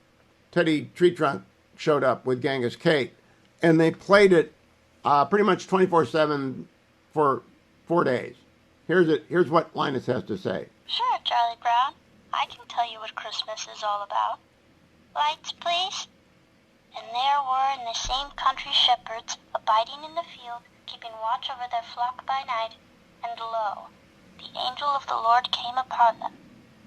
Speaker 1: Teddy Tree Trunk showed up with Genghis Kate, and they played it pretty much 24/7 for 4 days. Here's what Linus has to say.
Speaker 7: Sure, Charlie Brown. I can tell you what Christmas is all about. Lights, please. And there were in the same country shepherds, abiding in the field, keeping watch over their flock by night. And lo, the angel of the Lord came upon them.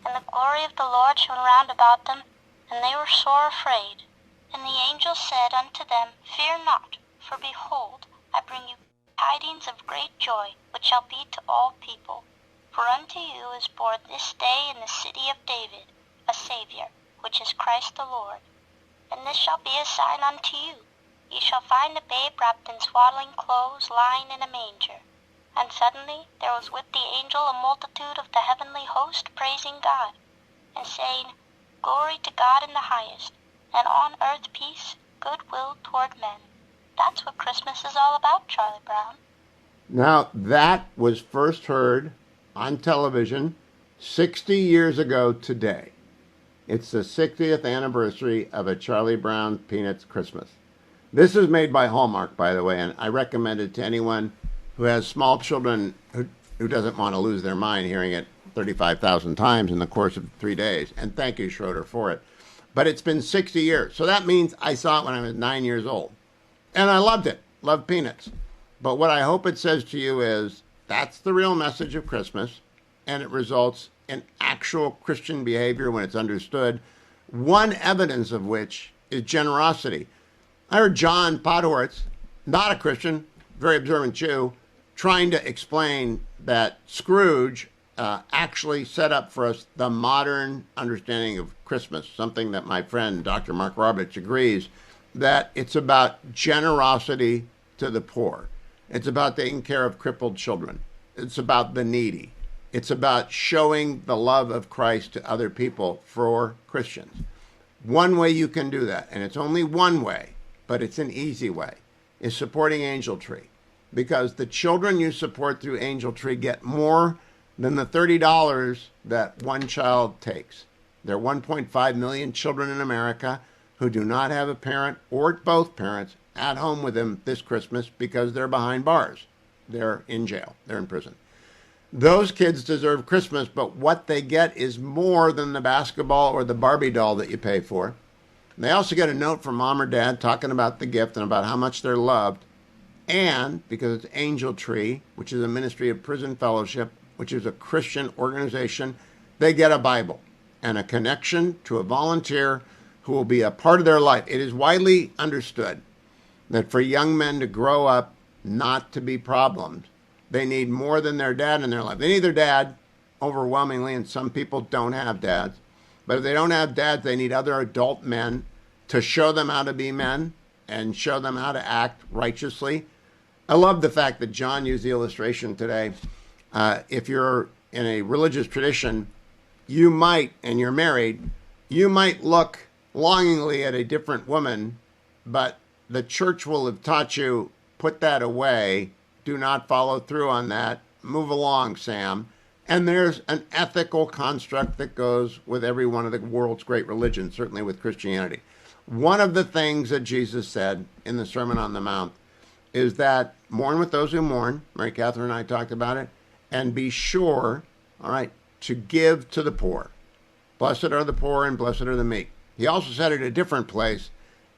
Speaker 7: And the glory of the Lord shone round about them, and they were sore afraid. And the angel said unto them, Fear not, for behold, I bring you tidings of great joy, which shall be to all people. For unto you is born this day in the city of David a Saviour, which is Christ the Lord. And this shall be a sign unto you. Ye shall find a babe wrapped in swaddling clothes, lying in a manger. And suddenly there was with the angel a multitude of the heavenly host, praising God, and saying, Glory to God in the highest, and on earth peace, goodwill toward men. That's what Christmas is all about, Charlie Brown.
Speaker 1: Now, that was first heard on television 60 years ago today. It's the 60th anniversary of A Charlie Brown Peanuts Christmas. This is made by Hallmark, by the way, and I recommend it to anyone who has small children who doesn't want to lose their mind hearing it 35,000 times in the course of 3 days. And thank you, Schroeder, for it. But it's been 60 years. So that means I saw it when I was 9 years old. And I loved it. Loved Peanuts. But what I hope it says to you is that's the real message of Christmas, and it results in actual Christian behavior when it's understood, one evidence of which is generosity. I heard John Podhoretz, not a Christian, very observant Jew, trying to explain that Scrooge actually set up for us the modern understanding of Christmas, something that my friend Dr. Mark Roberts agrees, that it's about generosity to the poor. It's about taking care of crippled children. It's about the needy. It's about showing the love of Christ to other people for Christians. One way you can do that, and it's only one way, but it's an easy way, is supporting Angel Tree. Because the children you support through Angel Tree get more than the $30 that one child takes. There are 1.5 million children in America who do not have a parent or both parents at home with them this Christmas because they're behind bars. They're in jail. They're in prison. Those kids deserve Christmas, but what they get is more than the basketball or the Barbie doll that you pay for. They also get a note from mom or dad talking about the gift and about how much they're loved. And because it's Angel Tree, which is a ministry of prison fellowship, which is a Christian organization, they get a Bible and a connection to a volunteer who will be a part of their life. It is widely understood that for young men to grow up not to be problems, they need more than their dad in their life. They need their dad overwhelmingly, and some people don't have dads. But if they don't have dads, they need other adult men to show them how to be men and show them how to act righteously. I love the fact that John used the illustration today. If you're in a religious tradition, you might, and you're married, you might look longingly at a different woman, but the church will have taught you, put that away, do not follow through on that, move along, Sam. And there's an ethical construct that goes with every one of the world's great religions, certainly with Christianity. One of the things that Jesus said in the Sermon on the Mount is that mourn with those who mourn. Mary Catherine and I talked about it. And be sure, all right, to give to the poor. Blessed are the poor and blessed are the meek. He also said it a different place.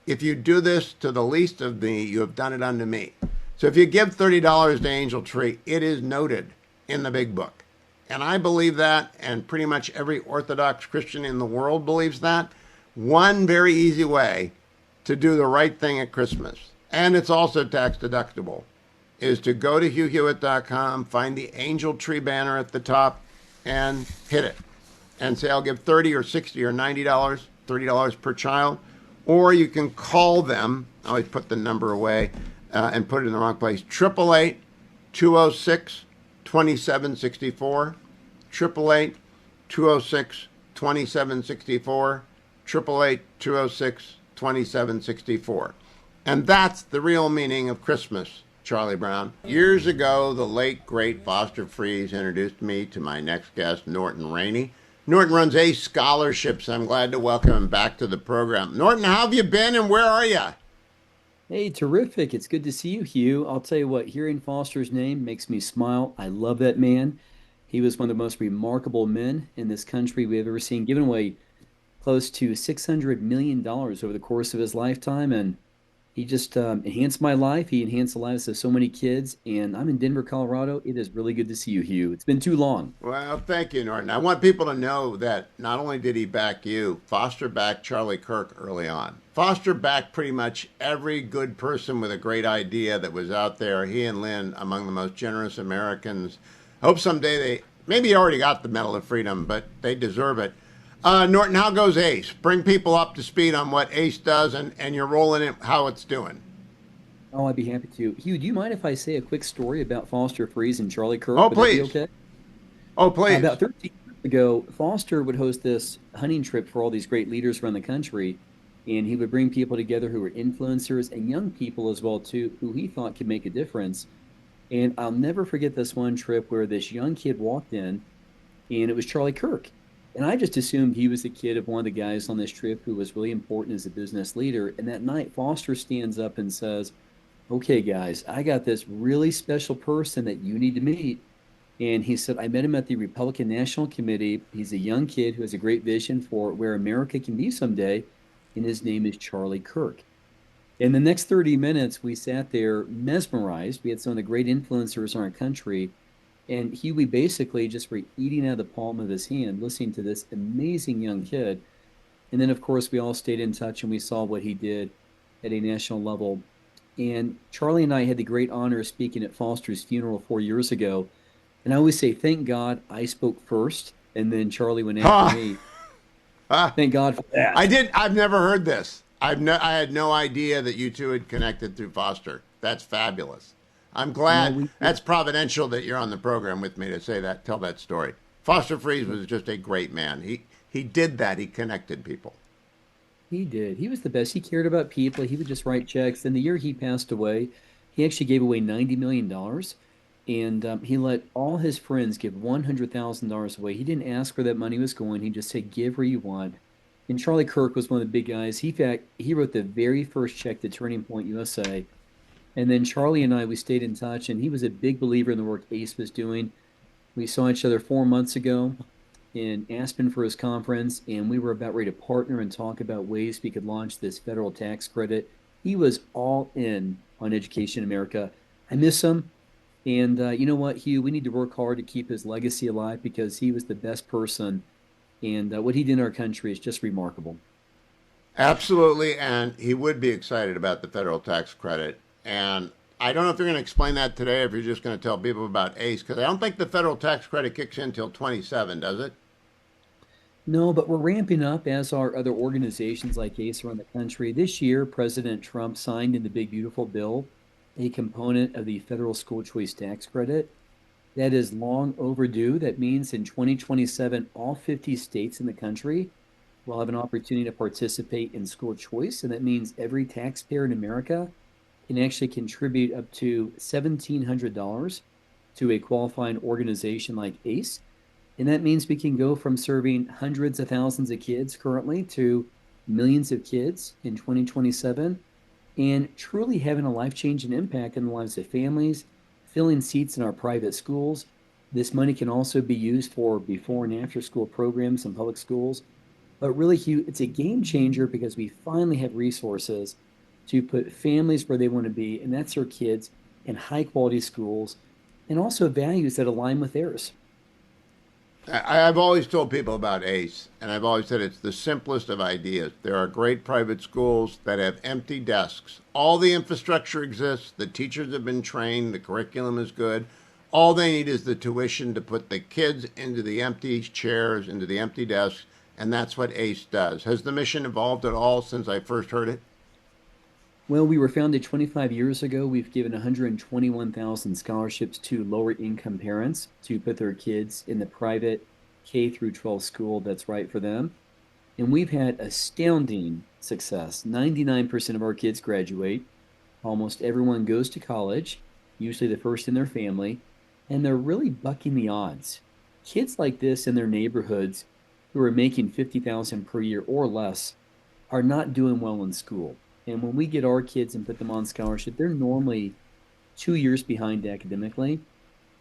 Speaker 1: If you do this to the least of me, you have done it unto me. So if you give $30 to Angel Tree, it is noted in the big book. And I believe that, and pretty much every Orthodox Christian in the world believes that. One very easy way to do the right thing at Christmas, and it's also tax deductible, is to go to HughHewitt.com, find the Angel Tree banner at the top, and hit it. And say, I'll give $30 or $60 or $90, $30 per child. Or you can call them, I always put the number away and put it in the wrong place, 888-206-2764, 888-206-2764, 888-206-2764. And that's the real meaning of Christmas, Charlie Brown. Years ago, the late, great Foster Freeze introduced me to my next guest, Norton Rainey. Norton runs ACE Scholarships. I'm glad to welcome him back to the program. Norton, how have you been and where are you?
Speaker 8: Hey, terrific. It's good to see you, Hugh. I'll tell you what, hearing Foster's name makes me smile. I love that man. He was one of the most remarkable men in this country we've ever seen, giving away close to $600 million over the course of his lifetime. And he just enhanced my life. He enhanced the lives of so many kids. And I'm in Denver, Colorado. It is really good to see you, Hugh. It's been too long.
Speaker 1: Well, thank you, Norton. I want people to know that not only did he back you, Foster backed Charlie Kirk early on. Foster backed pretty much every good person with a great idea that was out there. He and Lynn, among the most generous Americans. Hope someday they, maybe already got the Medal of Freedom, but they deserve it. Norton, how goes ACE? Bring people up to speed on what ACE does and your role in it, how it's doing.
Speaker 8: Oh, I'd be happy to. Hugh, do you mind if I say a quick story about Foster Freeze and Charlie Kirk?
Speaker 1: Oh,
Speaker 8: Would that be
Speaker 1: please.
Speaker 8: okay?
Speaker 1: Oh, please.
Speaker 8: About 13 years ago, Foster would host this hunting trip for all these great leaders around the country, and he would bring people together who were influencers and young people as well, too, who he thought could make a difference. And I'll never forget this one trip where this young kid walked in, and it was Charlie Kirk. And I just assumed he was the kid of one of the guys on this trip who was really important as a business leader. And that night, Foster stands up and says, okay, guys, I got this really special person that you need to meet. And he said, I met him at the Republican National Committee. He's a young kid who has a great vision for where America can be someday. And his name is Charlie Kirk. In the next 30 minutes, we sat there mesmerized. We had some of the great influencers in our country. And Huey basically just were eating out of the palm of his hand, listening to this amazing young kid. And then, of course, we all stayed in touch and we saw what he did at a national level. And Charlie and I had the great honor of speaking at Foster's funeral 4 years ago. And I always say, thank God I spoke first, and then Charlie went after me. Thank God for that.
Speaker 1: I've never heard this. I had no idea that you two had connected through Foster. That's fabulous. I'm glad. That's providential that you're on the program with me to say that, tell that story. Foster Freeze was just a great man. He did that. He connected people.
Speaker 8: He did. He was the best. He cared about people. He would just write checks. And the year he passed away, he actually gave away $90 million. And he let all his friends give $100,000 away. He didn't ask where that money was going. He just said, give where you want. And Charlie Kirk was one of the big guys. He wrote the very first check to Turning Point USA. And then Charlie and I, we stayed in touch, and he was a big believer in the work ACE was doing. We saw each other 4 months ago in Aspen for his conference, and we were about ready to partner and talk about ways we could launch this federal tax credit. He was all in on Education America. I miss him. And you know what, Hugh? We need to work hard to keep his legacy alive because he was the best person. And what he did in our country is just remarkable.
Speaker 1: Absolutely. And he would be excited about the federal tax credit. And I don't know if you're going to explain that today or if you're just going to tell people about ACE, because I don't think the federal tax credit kicks in until 27, does it?
Speaker 8: No, but we're ramping up, as are other organizations like ACE around the country. This year, President Trump signed in the Big Beautiful Bill a component of the federal school choice tax credit that is long overdue. That means in 2027, all 50 states in the country will have an opportunity to participate in school choice. And that means every taxpayer in America can actually contribute up to $1,700 to a qualifying organization like ACE. And that means we can go from serving hundreds of thousands of kids currently to millions of kids in 2027 and truly having a life-changing impact in the lives of families, filling seats in our private schools. This money can also be used for before and after school programs in public schools. But really, Hugh, it's a game changer because we finally have resources to put families where they want to be, and that's their kids in high quality schools and also values that align with theirs.
Speaker 1: I've always told people about ACE, and I've always said it's the simplest of ideas. There are great private schools that have empty desks. All the infrastructure exists, the teachers have been trained, the curriculum is good. All they need is the tuition to put the kids into the empty chairs, into the empty desks, and that's what ACE does. Has the mission evolved at all since I first heard it?
Speaker 8: Well, we were founded 25 years ago. We've given 121,000 scholarships to lower income parents to put their kids in the private K through 12 school that's right for them. And we've had astounding success. 99% of our kids graduate. Almost everyone goes to college, usually the first in their family, and they're really bucking the odds. Kids like this in their neighborhoods who are making 50,000 per year or less are not doing well in school. And when we get our kids and put them on scholarship, they're normally 2 years behind academically.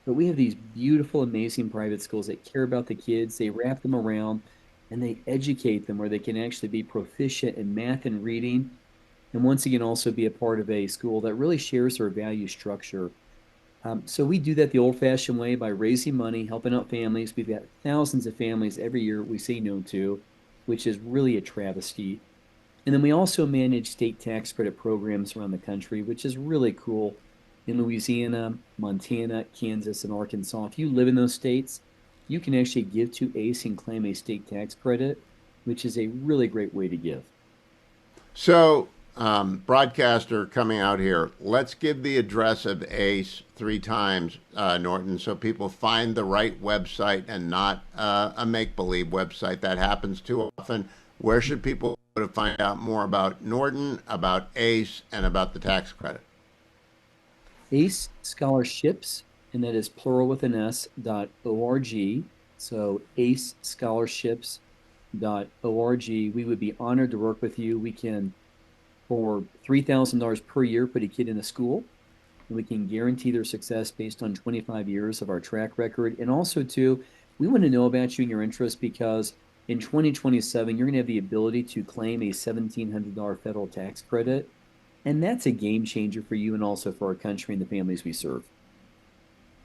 Speaker 8: But we have these beautiful, amazing private schools that care about the kids. They wrap them around and they educate them where they can actually be proficient in math and reading. And once again, also be a part of a school that really shares their value structure. So we do that the old-fashioned way by raising money, helping out families. We've got thousands of families every year we say no to, which is really a travesty. And then we also manage state tax credit programs around the country, which is really cool in Louisiana, Montana, Kansas, and Arkansas. If you live in those states, you can actually give to ACE and claim a state tax credit, which is a really great way to give.
Speaker 1: So, broadcaster coming out here, let's give the address of ACE 3 times, Norton, so people find the right website and not a make-believe website. That happens too often. Where should people go to find out more about Norton, about ACE, and about the tax credit?
Speaker 8: ACE Scholarships, and that is plural with an S, .org. So acescholarships.org. We would be honored to work with you. We can, for $3,000 per year, put a kid in a school, and we can guarantee their success based on 25 years of our track record. And also, too, we want to know about you and your interests because in 2027, you're going to have the ability to claim a $1,700 federal tax credit. And that's a game changer for you and also for our country and the families we serve.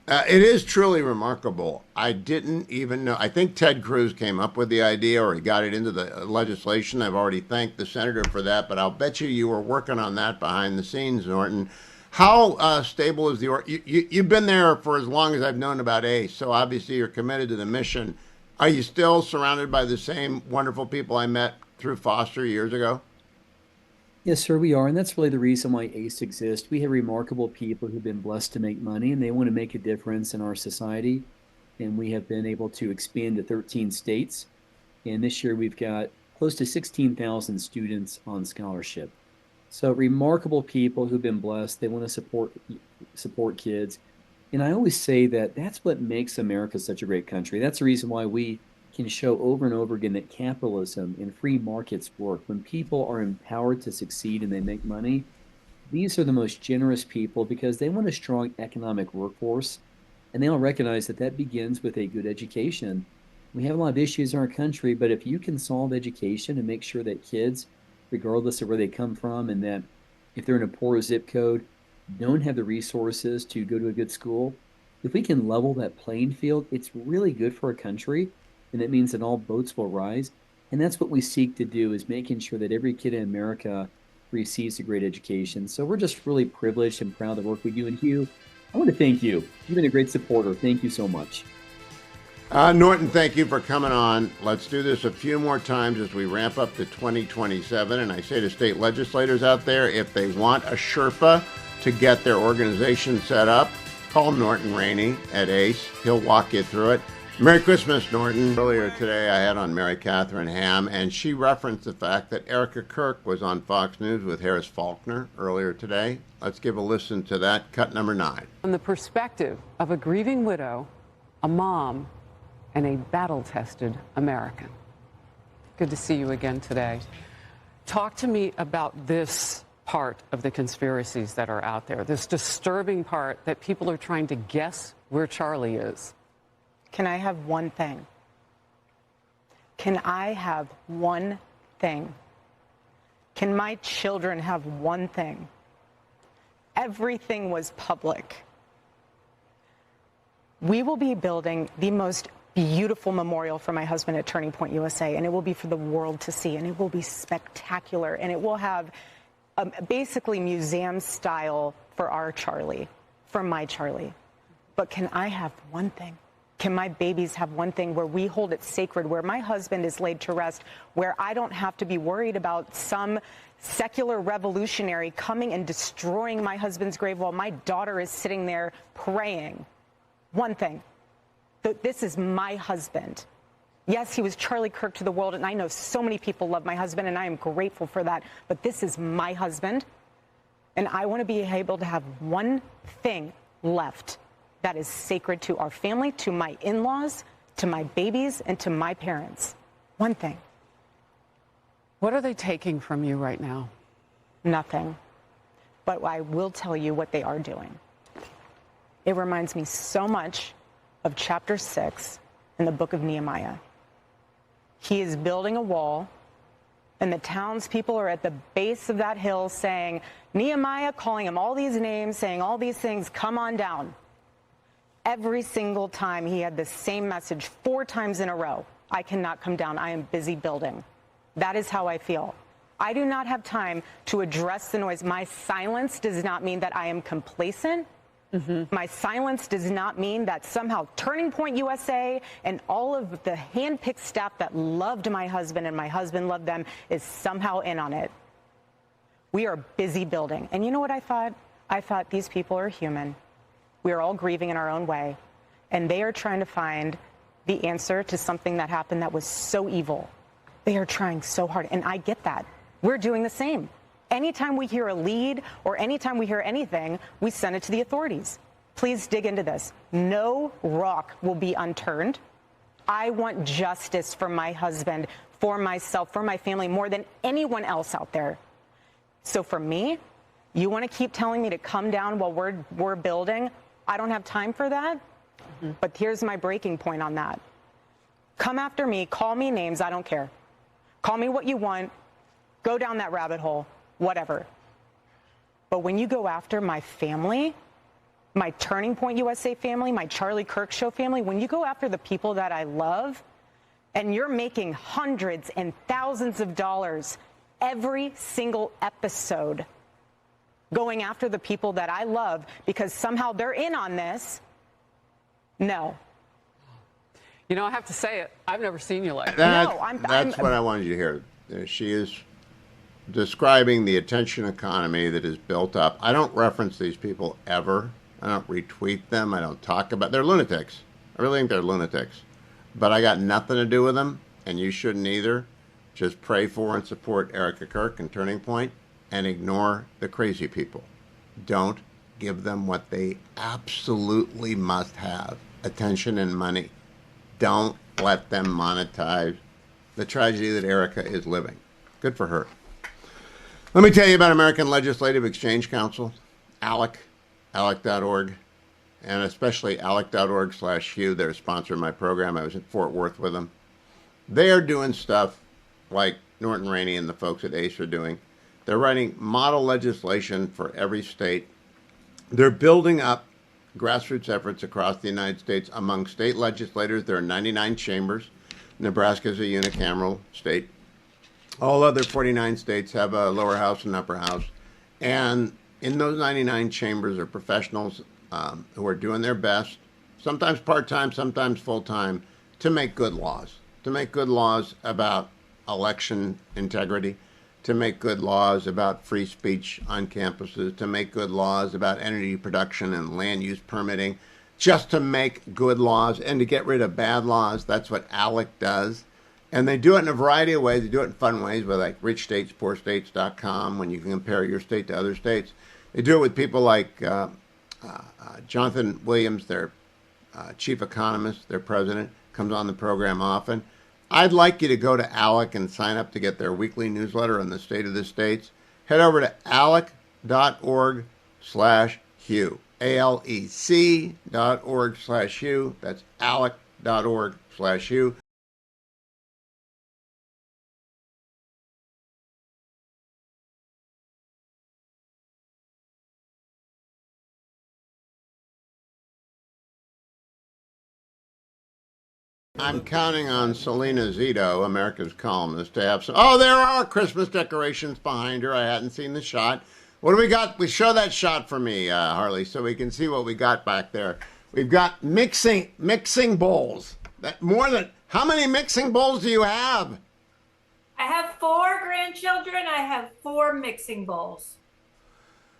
Speaker 1: It is truly remarkable. I didn't even know. I think Ted Cruz came up with the idea or he got it into the legislation. I've already thanked the senator for that, but I'll bet you were working on that behind the scenes, Norton. How stable is the you've been there for as long as I've known about ACE, so obviously you're committed to the mission. Are you still surrounded by the same wonderful people I met through Foster years ago?
Speaker 8: Yes, sir, we are. And that's really the reason why ACE exists. We have remarkable people who've been blessed to make money and they want to make a difference in our society. And we have been able to expand to 13 states. And this year we've got close to 16,000 students on scholarship. So remarkable people who've been blessed. They want to support kids. And I always say that that's what makes America such a great country. That's the reason why we can show over and over again that capitalism and free markets work. When people are empowered to succeed and they make money, these are the most generous people because they want a strong economic workforce. And they all recognize that that begins with a good education. We have a lot of issues in our country, but if you can solve education and make sure that kids, regardless of where they come from, and that if they're in a poor zip code, don't have the resources to go to a good school, if we can level that playing field, it's really good for our country. And that means that all boats will rise. And that's what we seek to do, is making sure that every kid in America receives a great education. So we're just really privileged and proud to work with you. And Hugh, I want to thank you. You've been a great supporter. Thank you so much.
Speaker 1: Norton, thank you for coming on. Let's do this a few more times as we ramp up to 2027. And I say to state legislators out there, if they want a Sherpa to get their organization set up, call Norton Rainey at ACE. He'll walk you through it. Merry Christmas, Norton. Earlier today, I had on Mary Catherine Ham, and she referenced the fact that Erica Kirk was on Fox News with Harris Faulkner earlier today. Let's give a listen to that, cut number 9.
Speaker 9: From the perspective of a grieving widow, a mom, and a battle-tested American. Good to see you again today. Talk to me about this part of the conspiracies that are out there, this disturbing part that people are trying to guess where Charlie is.
Speaker 10: Can I have one thing? Can I have one thing? Can my children have one thing? Everything was public. We will be building the most beautiful memorial for my husband at Turning Point USA, and it will be for the world to see, and it will be spectacular, and it will have basically museum style for our Charlie, for my Charlie. But can I have one thing? Can my babies have one thing where we hold it sacred, where my husband is laid to rest, where I don't have to be worried about some secular revolutionary coming and destroying my husband's grave while my daughter is sitting there praying? One thing. This is my husband. Yes, he was Charlie Kirk to the world, and I know so many people love my husband, and I am grateful for that. But this is my husband, and I want to be able to have one thing left that is sacred to our family, to my in-laws, to my babies, and to my parents. One thing.
Speaker 9: What are they taking from you right now?
Speaker 10: Nothing. But I will tell you what they are doing. It reminds me so much of chapter 6 in the book of Nehemiah. He is building a wall, and the townspeople are at the base of that hill saying, Nehemiah, calling him all these names, saying all these things, come on down. Every single time he had the same message 4 times in a row. I cannot come down. I am busy building. That is how I feel. I do not have time to address the noise. My silence does not mean that I am complacent. My silence does not mean that somehow Turning Point USA and all of the hand-picked staff that loved my husband and my husband loved them is somehow in on it. We are busy building. And you know what I thought? I thought these people are human. We are all grieving in our own way. And they are trying to find the answer to something that happened that was so evil. They are trying so hard. And I get that. We're doing the same. Anytime we hear a lead or anytime we hear anything, we send it to the authorities. Please dig into this. No rock will be unturned. I want justice for my husband, for myself, for my family, more than anyone else out there. So for me, you want to keep telling me to come down while we're building? I don't have time for that. But here's my breaking point on that. Come after me, call me names, I don't care. Call me what you want, go down that rabbit hole. Whatever. But when you go after my family, my Turning Point USA family, my Charlie Kirk Show family, when you go after the people that I love, and you're making hundreds and thousands of dollars every single episode going after the people that I love because somehow they're in on this, no.
Speaker 9: You know, I have to say it. I've never seen you like that.
Speaker 1: That's what I wanted you to hear. She is describing the attention economy that is built up. I don't reference these people ever. I don't retweet them. I don't talk about. They're lunatics. I really think they're lunatics. But I got nothing to do with them, and you shouldn't either. Just pray for and support Erica Kirk and Turning Point, and ignore the crazy people. Don't give them what they absolutely must have: attention and money. Don't let them monetize the tragedy that Erica is living. Good for her. Let me tell you about American Legislative Exchange Council, ALEC, ALEC.org, and especially ALEC.org/Hugh. They're a sponsor of my program. I was in Fort Worth with them. They are doing stuff like Norton Rainey and the folks at ACE are doing. They're writing model legislation for every state. They're building up grassroots efforts across the United States among state legislators. There are 99 chambers. Nebraska is a unicameral state. All other 49 states have a lower house and upper house. And in those 99 chambers are professionals who are doing their best, sometimes part-time, sometimes full-time, to make good laws, about election integrity, to make good laws about free speech on campuses, to make good laws about energy production and land use permitting, just to make good laws and to get rid of bad laws. That's what ALEC does. And they do it in a variety of ways. They do it in fun ways with like richstatespoorstates.com when you can compare your state to other states. They do it with people like Jonathan Williams, their chief economist, their president, comes on the program often. I'd like you to go to ALEC and sign up to get their weekly newsletter on the state of the states. Head over to alec.org/Hugh. ALEC.org/Hugh. That's alec.org/Hugh. I'm counting on Selena Zito, America's columnist, to have some. Oh, there are Christmas decorations behind her. I hadn't seen the shot. What do we got? We show that shot for me, Harley, so we can see what we got back there. We've got mixing bowls. How many mixing bowls do you have?
Speaker 11: I have 4 grandchildren. I have 4 mixing bowls.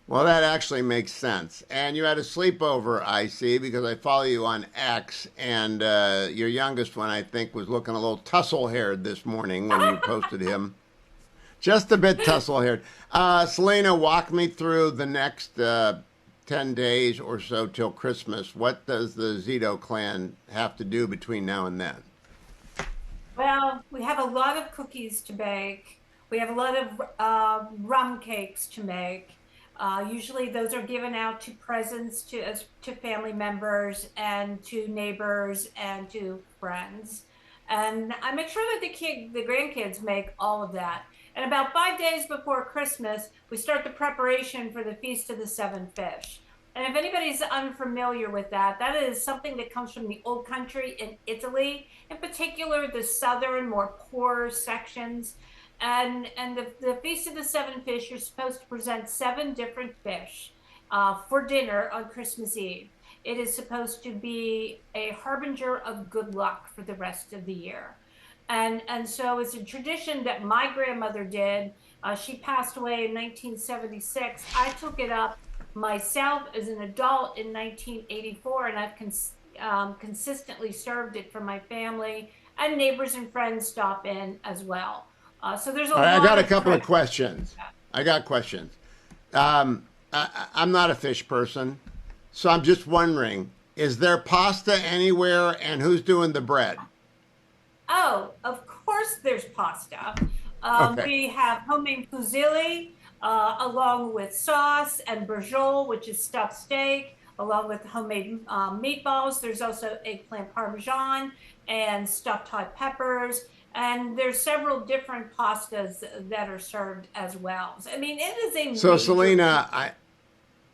Speaker 1: Well, that actually makes sense. And you had a sleepover, I see, because I follow you on X, and your youngest one, I think, was looking a little tussle-haired this morning when you posted him. Just a bit tussle-haired. Selena, walk me through the next 10 days or so till Christmas. What does the Zito clan have to do between now and then?
Speaker 11: Well, we have a lot of cookies to bake. We have a lot of rum cakes to make. Usually those are given out to presents to family members and to neighbors and to friends. And I make sure that the grandkids make all of that. And about 5 days before Christmas, we start the preparation for the Feast of the Seven Fish. And if anybody's unfamiliar with that, that is something that comes from the Old Country in Italy, in particular the southern, more poorer sections. And the Feast of the Seven Fish, you're supposed to present 7 different fish for dinner on Christmas Eve. It is supposed to be a harbinger of good luck for the rest of the year. And so it's a tradition that my grandmother did. She passed away in 1976. I took it up myself as an adult in 1984, and I've consistently served it for my family, and neighbors and friends stop in as well. So there's a lot.
Speaker 1: I got a couple of questions. I got questions. I'm not a fish person, so I'm just wondering, is there pasta anywhere, and who's doing the bread?
Speaker 11: Oh, of course there's pasta.
Speaker 1: Okay.
Speaker 11: We have homemade fusilli, along with sauce, and brajol, which is stuffed steak, along with homemade meatballs. There's also eggplant parmesan and stuffed hot peppers. And there's several different pastas that are served as well. I mean, it is a
Speaker 1: So,
Speaker 11: major...
Speaker 1: Selena,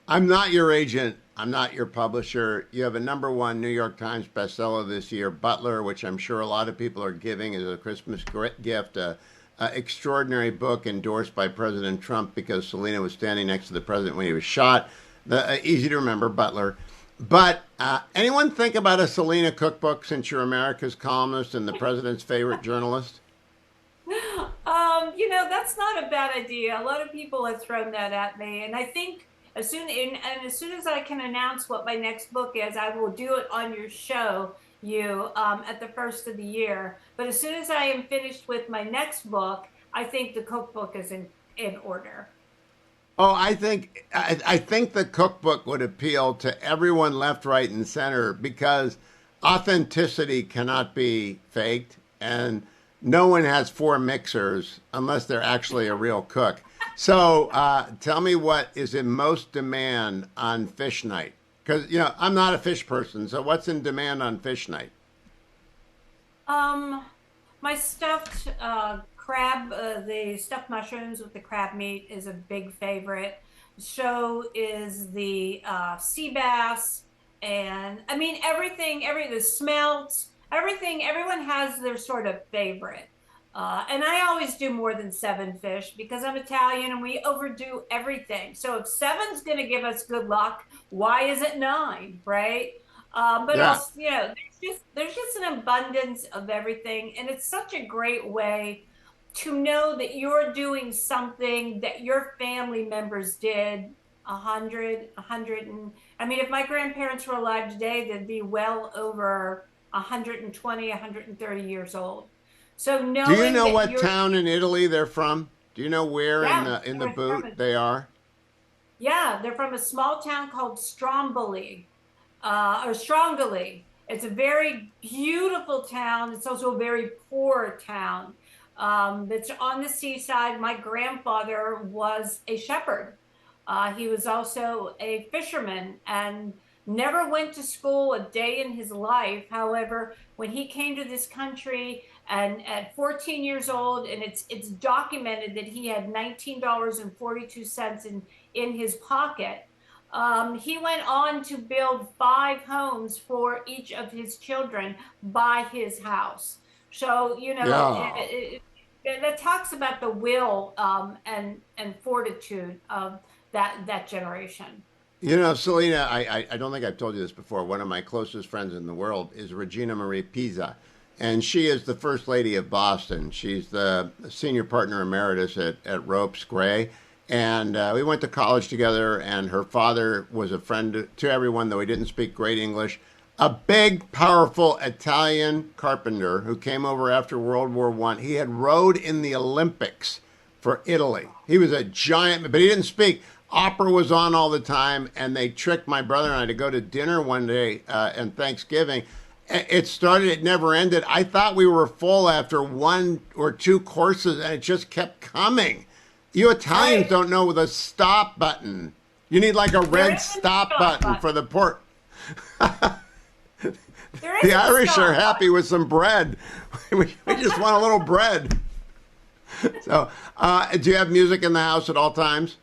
Speaker 1: I'm not your agent. I'm not your publisher. You have a #1 New York Times bestseller this year, Butler, which I'm sure a lot of people are giving as a Christmas gift, an extraordinary book endorsed by President Trump because Selena was standing next to the president when he was shot. Easy to remember, Butler. But anyone think about a Selena cookbook since you're America's columnist and the president's favorite journalist?
Speaker 11: That's not a bad idea. A lot of people have thrown that at me. And I think as soon as I can announce what my next book is, I will do it on your show, at the first of the year. But as soon as I am finished with my next book, I think the cookbook is in order.
Speaker 1: Oh, I think the cookbook would appeal to everyone left, right, and center because authenticity cannot be faked, and no one has 4 mixers unless they're actually a real cook. So tell me what is in most demand on fish night, because I'm not a fish person. So what's in demand on fish night?
Speaker 11: My stuffed crab, the stuffed mushrooms with the crab meat is a big favorite. So is the sea bass, and I mean the smelt, everything. Everyone has their sort of favorite. And I always do more than 7 fish because I'm Italian and we overdo everything. So if 7's going to give us good luck, why is it 9, right? But
Speaker 1: Yeah.
Speaker 11: also, there's just an abundance of everything, and it's such a great way to know that you're doing something that your family members did 100 and I mean, if my grandparents were alive today, they'd be well over 120, 130 years old. So
Speaker 1: Do you
Speaker 11: knowing
Speaker 1: know
Speaker 11: that
Speaker 1: what
Speaker 11: you're,
Speaker 1: town in Italy they're from? Do you know where in
Speaker 11: yeah,
Speaker 1: the
Speaker 11: they're
Speaker 1: boot
Speaker 11: from a,
Speaker 1: they are?
Speaker 11: yeah, they're from a small town called Stromboli, or Strongoli. It's a very beautiful town. It's also a very poor town. It's on the seaside. My grandfather was a shepherd. He was also a fisherman and never went to school a day in his life. However, when he came to this country and at 14 years old, and it's documented that he had $19.42 in his pocket. He went on to build 5 homes for each of his children by his house. So,
Speaker 1: Yeah.
Speaker 11: that talks about the will, and fortitude of that generation.
Speaker 1: You know, Selena, I don't think I've told you this before. One of my closest friends in the world is Regina Marie Pisa, and she is the First Lady of Boston. She's the senior partner emeritus at Ropes Gray. And we went to college together, and her father was a friend to everyone, though he didn't speak great English. A big, powerful Italian carpenter who came over after World War I. He had rowed in the Olympics for Italy. He was a giant, but he didn't speak. Opera was on all the time, and they tricked my brother and I to go to dinner one day on Thanksgiving. It started, it never ended. I thought we were full after 1 or 2 courses, and it just kept coming. You Italians don't know the stop button. You need like a red stop button for the port. The Irish are happy with some bread. We just want a little bread. So, do you have music in the house at all times?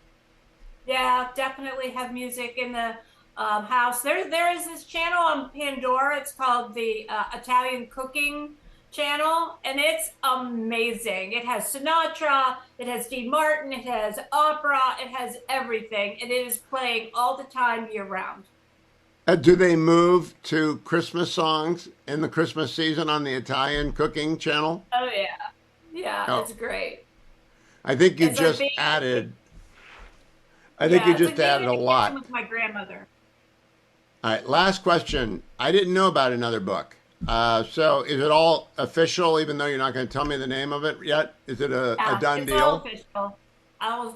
Speaker 11: Yeah, definitely have music in the house. There is this channel on Pandora. It's called the Italian Cooking Channel, and it's amazing. It has Sinatra, it has Dean Martin, it has opera, it has everything, and it is playing all the time year round.
Speaker 1: Do they move to Christmas songs in the Christmas season on the Italian Cooking Channel?
Speaker 11: Oh yeah, yeah,
Speaker 1: Oh,
Speaker 11: it's great.
Speaker 1: I think you
Speaker 11: It's like
Speaker 1: just
Speaker 11: being,
Speaker 1: added. I think you
Speaker 11: it's like
Speaker 1: just
Speaker 11: being
Speaker 1: added
Speaker 11: in
Speaker 1: a
Speaker 11: the kitchen
Speaker 1: lot.
Speaker 11: with my grandmother.
Speaker 1: All right, last question. I didn't know about another book. So is it all official, even though you're not going to tell me the name of it yet? Is it a
Speaker 11: Yeah,
Speaker 1: done
Speaker 11: it's all
Speaker 1: deal?
Speaker 11: official.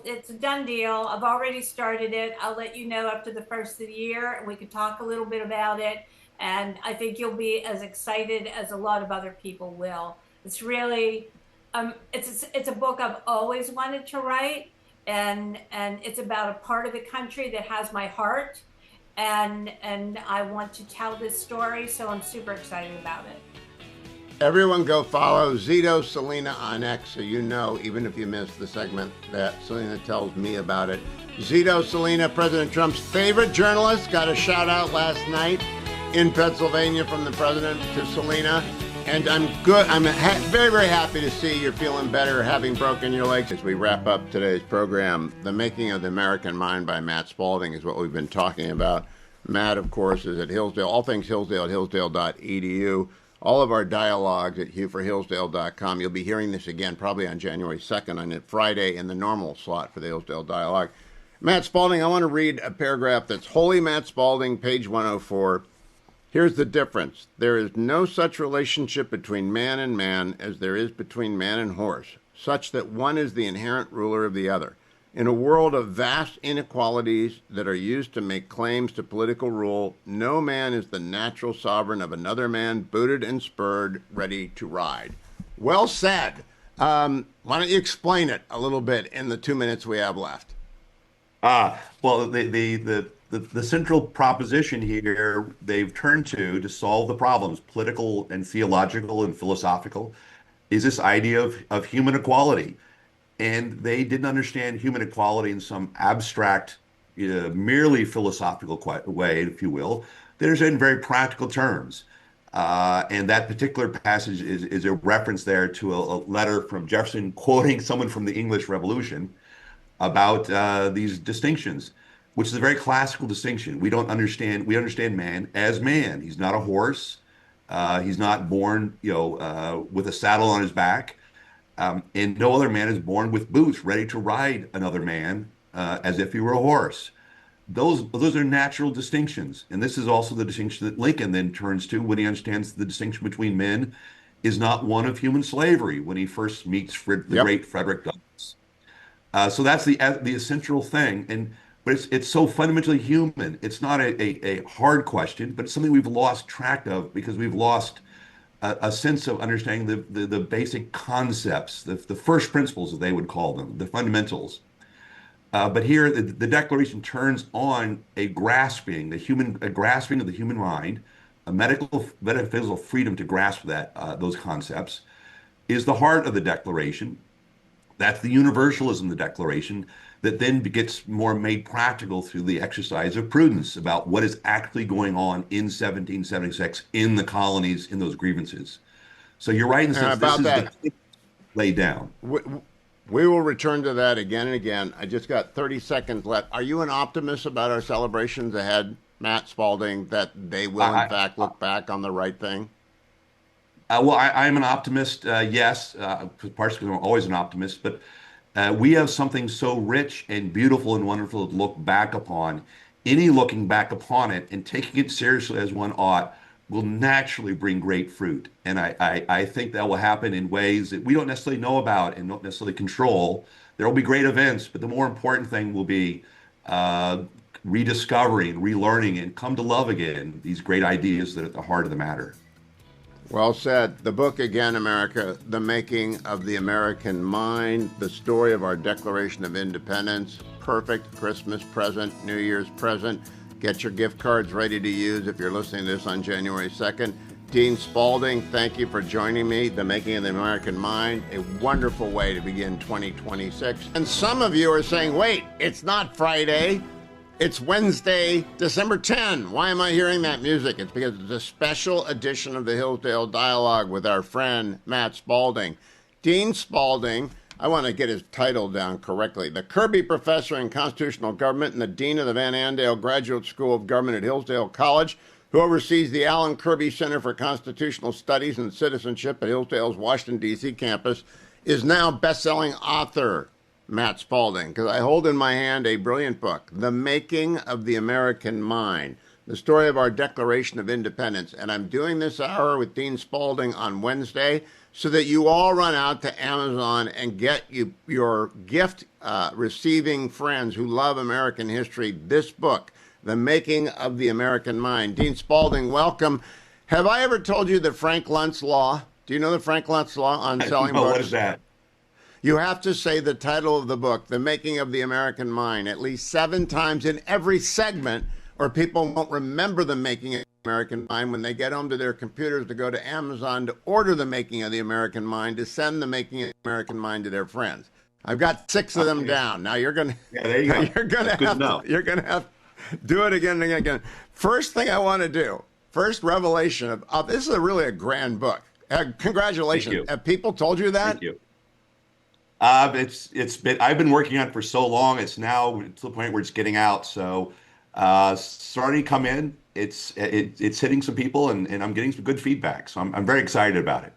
Speaker 11: It's a done deal. I've already started it. I'll let you know after the first of the year, and we can talk a little bit about it. And I think you'll be as excited as a lot of other people will. It's really, it's a book I've always wanted to write, and it's about a part of the country that has my heart, and I want to tell this story, so I'm super excited about it.
Speaker 1: Everyone go follow Zito Selena on X so you know, even if you missed the segment, that Selena tells me about it. Zito Selena, President Trump's favorite journalist, got a shout out last night in Pennsylvania from the president to Selena. And I'm good. I'm very, very happy to see you're feeling better, having broken your legs. As we wrap up today's program, The Making of the American Mind by Matt Spalding is what we've been talking about. Matt, of course, is at Hillsdale, all things Hillsdale at hillsdale.edu. All of our dialogues at hughforhillsdale.com. You'll be hearing this again probably on January 2nd on Friday in the normal slot for the Hillsdale Dialogue. Matt Spalding, I want to read a paragraph that's wholly Matt Spalding, page 104. Here's the difference. There is no such relationship between man as there is between man and horse, such that one is the inherent ruler of the other. In a world of vast inequalities that are used to make claims to political rule, no man is the natural sovereign of another man, booted and spurred, ready to ride. Well said. Why don't you explain it a little bit in the 2 minutes we have left?
Speaker 12: Well, the central proposition here they've turned to solve the problems, political and theological and philosophical, is this idea of human equality. And they didn't understand human equality in some abstract, merely philosophical way, if you will. They're in very practical terms. And that particular passage is a reference there to a letter from Jefferson quoting someone from the English Revolution about these distinctions. which is a very classical distinction. We understand man as man. He's not a horse. He's not born, with a saddle on his back. And no other man is born with boots, ready to ride another man as if he were a horse. Those are natural distinctions. And this is also the distinction that Lincoln then turns to when he understands the distinction between men is not one of human slavery when he first meets the great Frederick Douglass. So that's the essential thing. But it's so fundamentally human. It's not a hard question, but it's something we've lost track of because we've lost a sense of understanding the basic concepts, the first principles, as they would call them, the fundamentals. But here, the Declaration turns on a grasping of the human mind, a metaphysical freedom to grasp those concepts, is the heart of the Declaration. That's the universalism of the Declaration that then gets more made practical through the exercise of prudence about what is actually going on in 1776 in the colonies, in those grievances. So you're right in the sense this is the laid down.
Speaker 1: We will return to that again and again. I just got 30 seconds left. Are you an optimist about our celebrations ahead, Matt Spalding, that they will in fact look back on the right thing?
Speaker 12: Well, I'm an optimist, yes, partially because I'm always an optimist, but we have something so rich and beautiful and wonderful to look back upon. Any looking back upon it and taking it seriously as one ought will naturally bring great fruit. And I think that will happen in ways that we don't necessarily know about and don't necessarily control. There will be great events, but the more important thing will be rediscovering, relearning, and come to love again these great ideas that are at the heart of the matter.
Speaker 1: Well said. The book again, America, The Making of the American Mind, the story of our Declaration of Independence, perfect Christmas present, New Year's present. Get your gift cards ready to use if you're listening to this on January 2nd. Dean Spalding, thank you for joining me. The Making of the American Mind, a wonderful way to begin 2026. And some of you are saying, wait, it's not Friday. It's Wednesday, December 10. Why am I hearing that music? It's because it's a special edition of the Hillsdale Dialogue with our friend Matt Spalding. Dean Spalding, I want to get his title down correctly, the Kirby Professor in Constitutional Government and the Dean of the Van Andale Graduate School of Government at Hillsdale College, who oversees the Alan Kirby Center for Constitutional Studies and Citizenship at Hillsdale's Washington, D.C. campus, is now best-selling author. Matt Spalding, because I hold in my hand a brilliant book, The Making of the American Mind, the story of our Declaration of Independence. And I'm doing this hour with Dean Spalding on Wednesday so that you all run out to Amazon and get your gift receiving friends who love American history this book, The Making of the American Mind. Dean Spalding, welcome. Have I ever told you the Frank Luntz Law? Do you know the Frank Luntz Law on selling books?
Speaker 12: What is that?
Speaker 1: You have to say the title of the book, The Making of the American Mind, at least 7 times in every segment, or people won't remember The Making of the American Mind when they get home to their computers to go to Amazon to order The Making of the American Mind, to send The Making of the American Mind to their friends. I've got 6 of them down. Now you're gonna you're gonna have to do it again and again. First thing I want to do, first revelation of this is really a grand book. Congratulations. Have people told you that?
Speaker 12: Thank you. I've been working on it for so long. It's now to the point where it's getting out. So, starting to come in. It's hitting some people, and I'm getting some good feedback. So I'm very excited about it.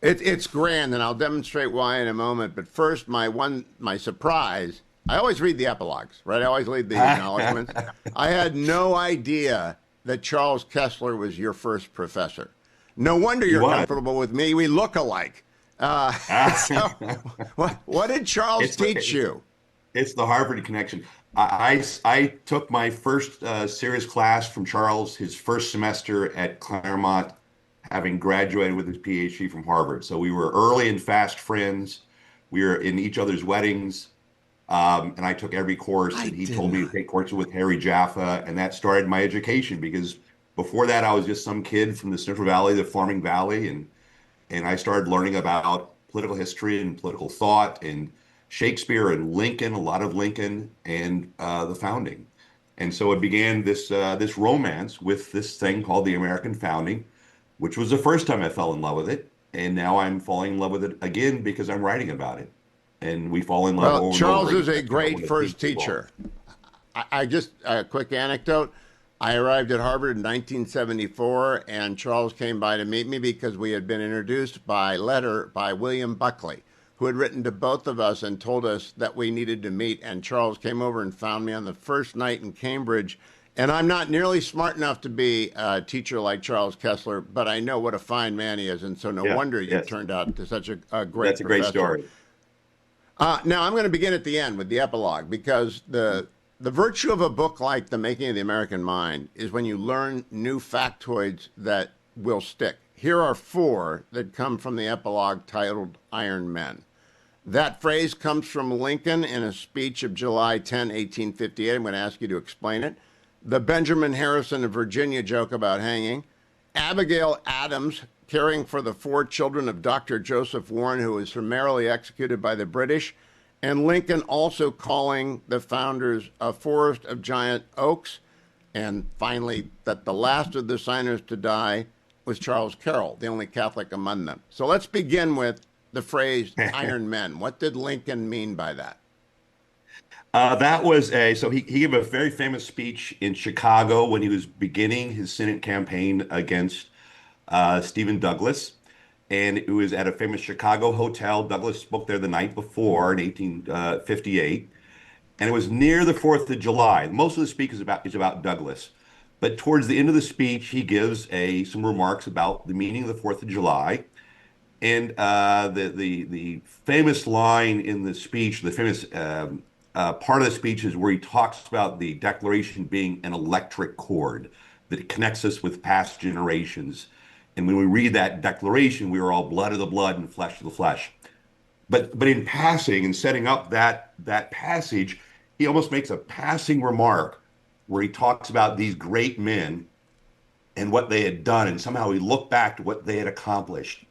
Speaker 1: It's grand, and I'll demonstrate why in a moment. But first, my surprise. I always read the epilogues, right? I always read the acknowledgments. I had no idea that Charles Kessler was your first professor. No wonder you're comfortable with me. We look alike. So, what did Charles teach you?
Speaker 12: It's the Harvard connection. I took my first serious class from Charles, his first semester at Claremont, having graduated with his PhD from Harvard. So we were early and fast friends. We were in each other's weddings. And I took every course, and he told me to take courses with Harry Jaffa, and that started my education, because before that I was just some kid from the Central Valley, the farming valley, and I started learning about political history and political thought and Shakespeare and Lincoln, a lot of Lincoln, and the founding. And so it began this romance with this thing called the American founding, which was the first time I fell in love with it. And now I'm falling in love with it again because I'm writing about it. And we fall in love over and
Speaker 1: Charles
Speaker 12: over
Speaker 1: is a great first teacher. I just a quick anecdote. I arrived at Harvard in 1974, and Charles came by to meet me because we had been introduced by letter by William Buckley, who had written to both of us and told us that we needed to meet. And Charles came over and found me on the first night in Cambridge. And I'm not nearly smart enough to be a teacher like Charles Kessler, but I know what a fine man he is. And so no wonder you turned out to such a great
Speaker 12: That's a
Speaker 1: professor.
Speaker 12: great story.
Speaker 1: Now I'm going to begin at the end with the epilogue, because the virtue of a book like The Making of the American Mind is when you learn new factoids that will stick. Here are 4 that come from the epilogue titled Iron Men. That phrase comes from Lincoln in a speech of July 10, 1858. I'm going to ask you to explain it. The Benjamin Harrison of Virginia joke about hanging. Abigail Adams caring for the 4 children of Dr. Joseph Warren, who was summarily executed by the British. And Lincoln also calling the founders a forest of giant oaks. And finally, that the last of the signers to die was Charles Carroll, the only Catholic among them. So let's begin with the phrase Iron Men. What did Lincoln mean by that?
Speaker 12: That was so he gave a very famous speech in Chicago when he was beginning his Senate campaign against Stephen Douglas. And it was at a famous Chicago hotel. Douglas spoke there the night before in 1858. And it was near the 4th of July. Most of the speech is about Douglas. But towards the end of the speech, he gives some remarks about the meaning of the 4th of July. And the famous line in the speech, the famous part of the speech is where he talks about the Declaration being an electric cord that connects us with past generations. And when we read that declaration, we are all blood of the blood and flesh of the flesh. But in passing and setting up that passage, he almost makes a passing remark where he talks about these great men and what they had done. And somehow he looked back to what they had accomplished.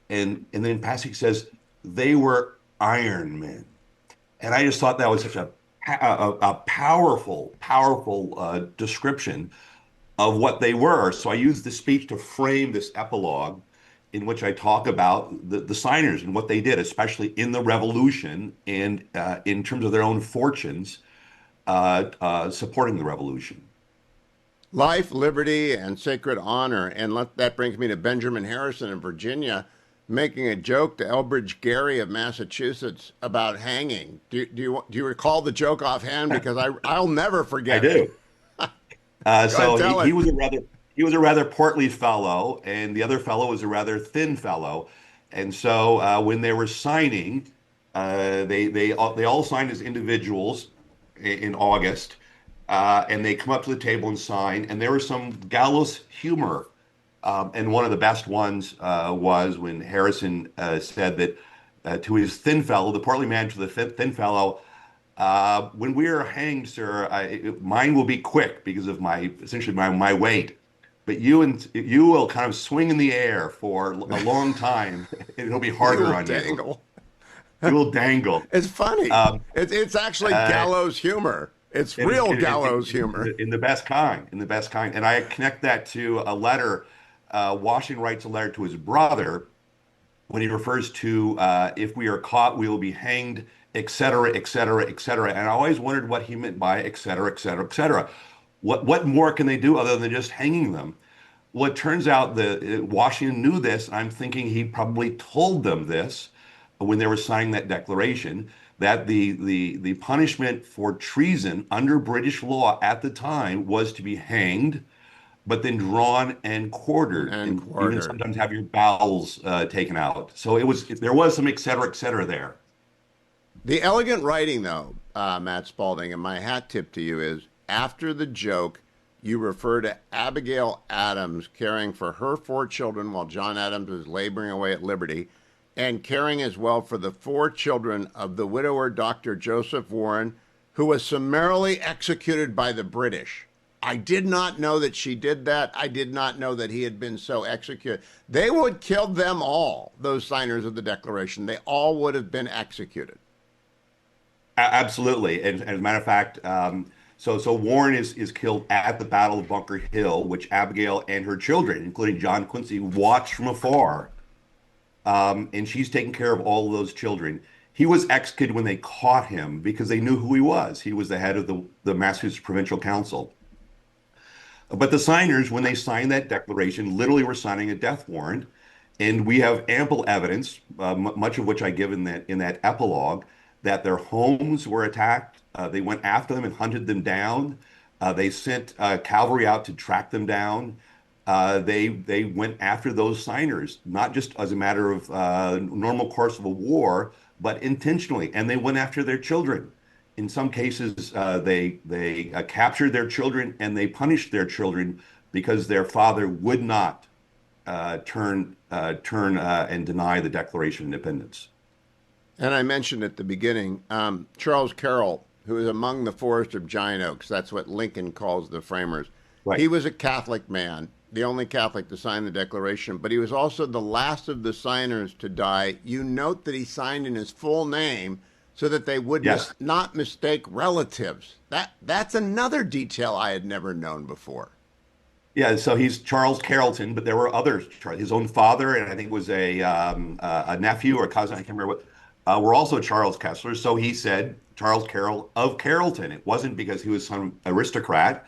Speaker 12: And then in passing he says, they were iron men. And I just thought that was such a powerful description of what they were. So I used the speech to frame this epilogue in which I talk about the signers and what they did, especially in the Revolution and in terms of their own fortunes supporting the Revolution.
Speaker 1: Life, liberty, and sacred honor. And that brings me to Benjamin Harrison in Virginia, making a joke to Elbridge Gerry of Massachusetts about hanging. Do you recall the joke offhand? Because I'll never forget.
Speaker 12: I do. So he was a rather portly fellow, and the other fellow was a rather thin fellow. And so when they were signing, they all signed as individuals in August, and they come up to the table and sign. And there was some gallows humor. And one of the best ones was when Harrison said that to his thin fellow, the portly man to the thin fellow, when we are hanged, sir, mine will be quick because of my weight. But you will kind of swing in the air for a long time. It'll be harder on you. You will dangle.
Speaker 1: It's funny. It's actually gallows humor. It's real gallows humor.
Speaker 12: In the best kind. And I connect that to a letter. Washington writes a letter to his brother when he refers to if we are caught, we will be hanged, et cetera, et cetera, et cetera. And I always wondered what he meant by et cetera, et cetera, et cetera. What more can they do other than just hanging them? Well, it turns out that Washington knew this. I'm thinking he probably told them this when they were signing that declaration, that the punishment for treason under British law at the time was to be hanged, but then drawn and quartered, and even sometimes have your bowels taken out. So there was some et cetera there.
Speaker 1: The elegant writing, though, Matt Spalding, and my hat tip to you is, after the joke, you refer to Abigail Adams caring for her 4 children while John Adams was laboring away at Liberty, and caring as well for the 4 children of the widower Dr. Joseph Warren, who was summarily executed by the British. I did not know that she did that. I did not know that he had been so executed. They would kill them all, those signers of the Declaration. They all would have been executed.
Speaker 12: Absolutely. And as a matter of fact, so Warren is killed at the Battle of Bunker Hill, which Abigail and her children, including John Quincy, watched from afar. And she's taking care of all of those children. He was executed when they caught him because they knew who he was. He was the head of the Massachusetts Provincial Council. But the signers, when they signed that declaration, literally were signing a death warrant. And we have ample evidence, much of which I give in that epilogue, that their homes were attacked. They went after them and hunted them down. They sent cavalry out to track them down. They went after those signers, not just as a matter of normal course of a war, but intentionally. And they went after their children. In some cases, they captured their children and they punished their children because their father would not turn and deny the Declaration of Independence.
Speaker 1: And I mentioned at the beginning, Charles Carroll, who is among the forest of giant oaks, that's what Lincoln calls the framers. Right. He was a Catholic man, the only Catholic to sign the Declaration, but he was also the last of the signers to die. You note that he signed in his full name so that they would not mistake relatives. That's another detail I had never known before.
Speaker 12: Yeah, so he's Charles Carrollton, but there were others. His own father, and I think it was a nephew or cousin, I can't remember what, were also Charles Kessler. So he said Charles Carroll of Carrollton. It wasn't because he was some aristocrat.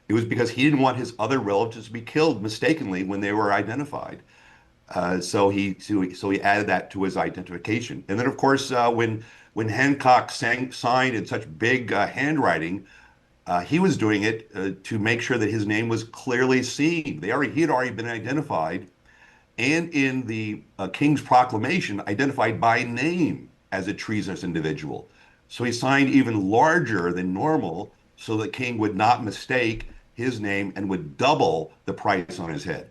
Speaker 12: It was because he didn't want his other relatives to be killed mistakenly when they were identified. So he added that to his identification. And then, of course, when Hancock signed in such big handwriting, he was doing it to make sure that his name was clearly seen. He had already been identified, and in the King's proclamation, identified by name as a treasonous individual. So he signed even larger than normal so the king would not mistake his name and would double the price on his head.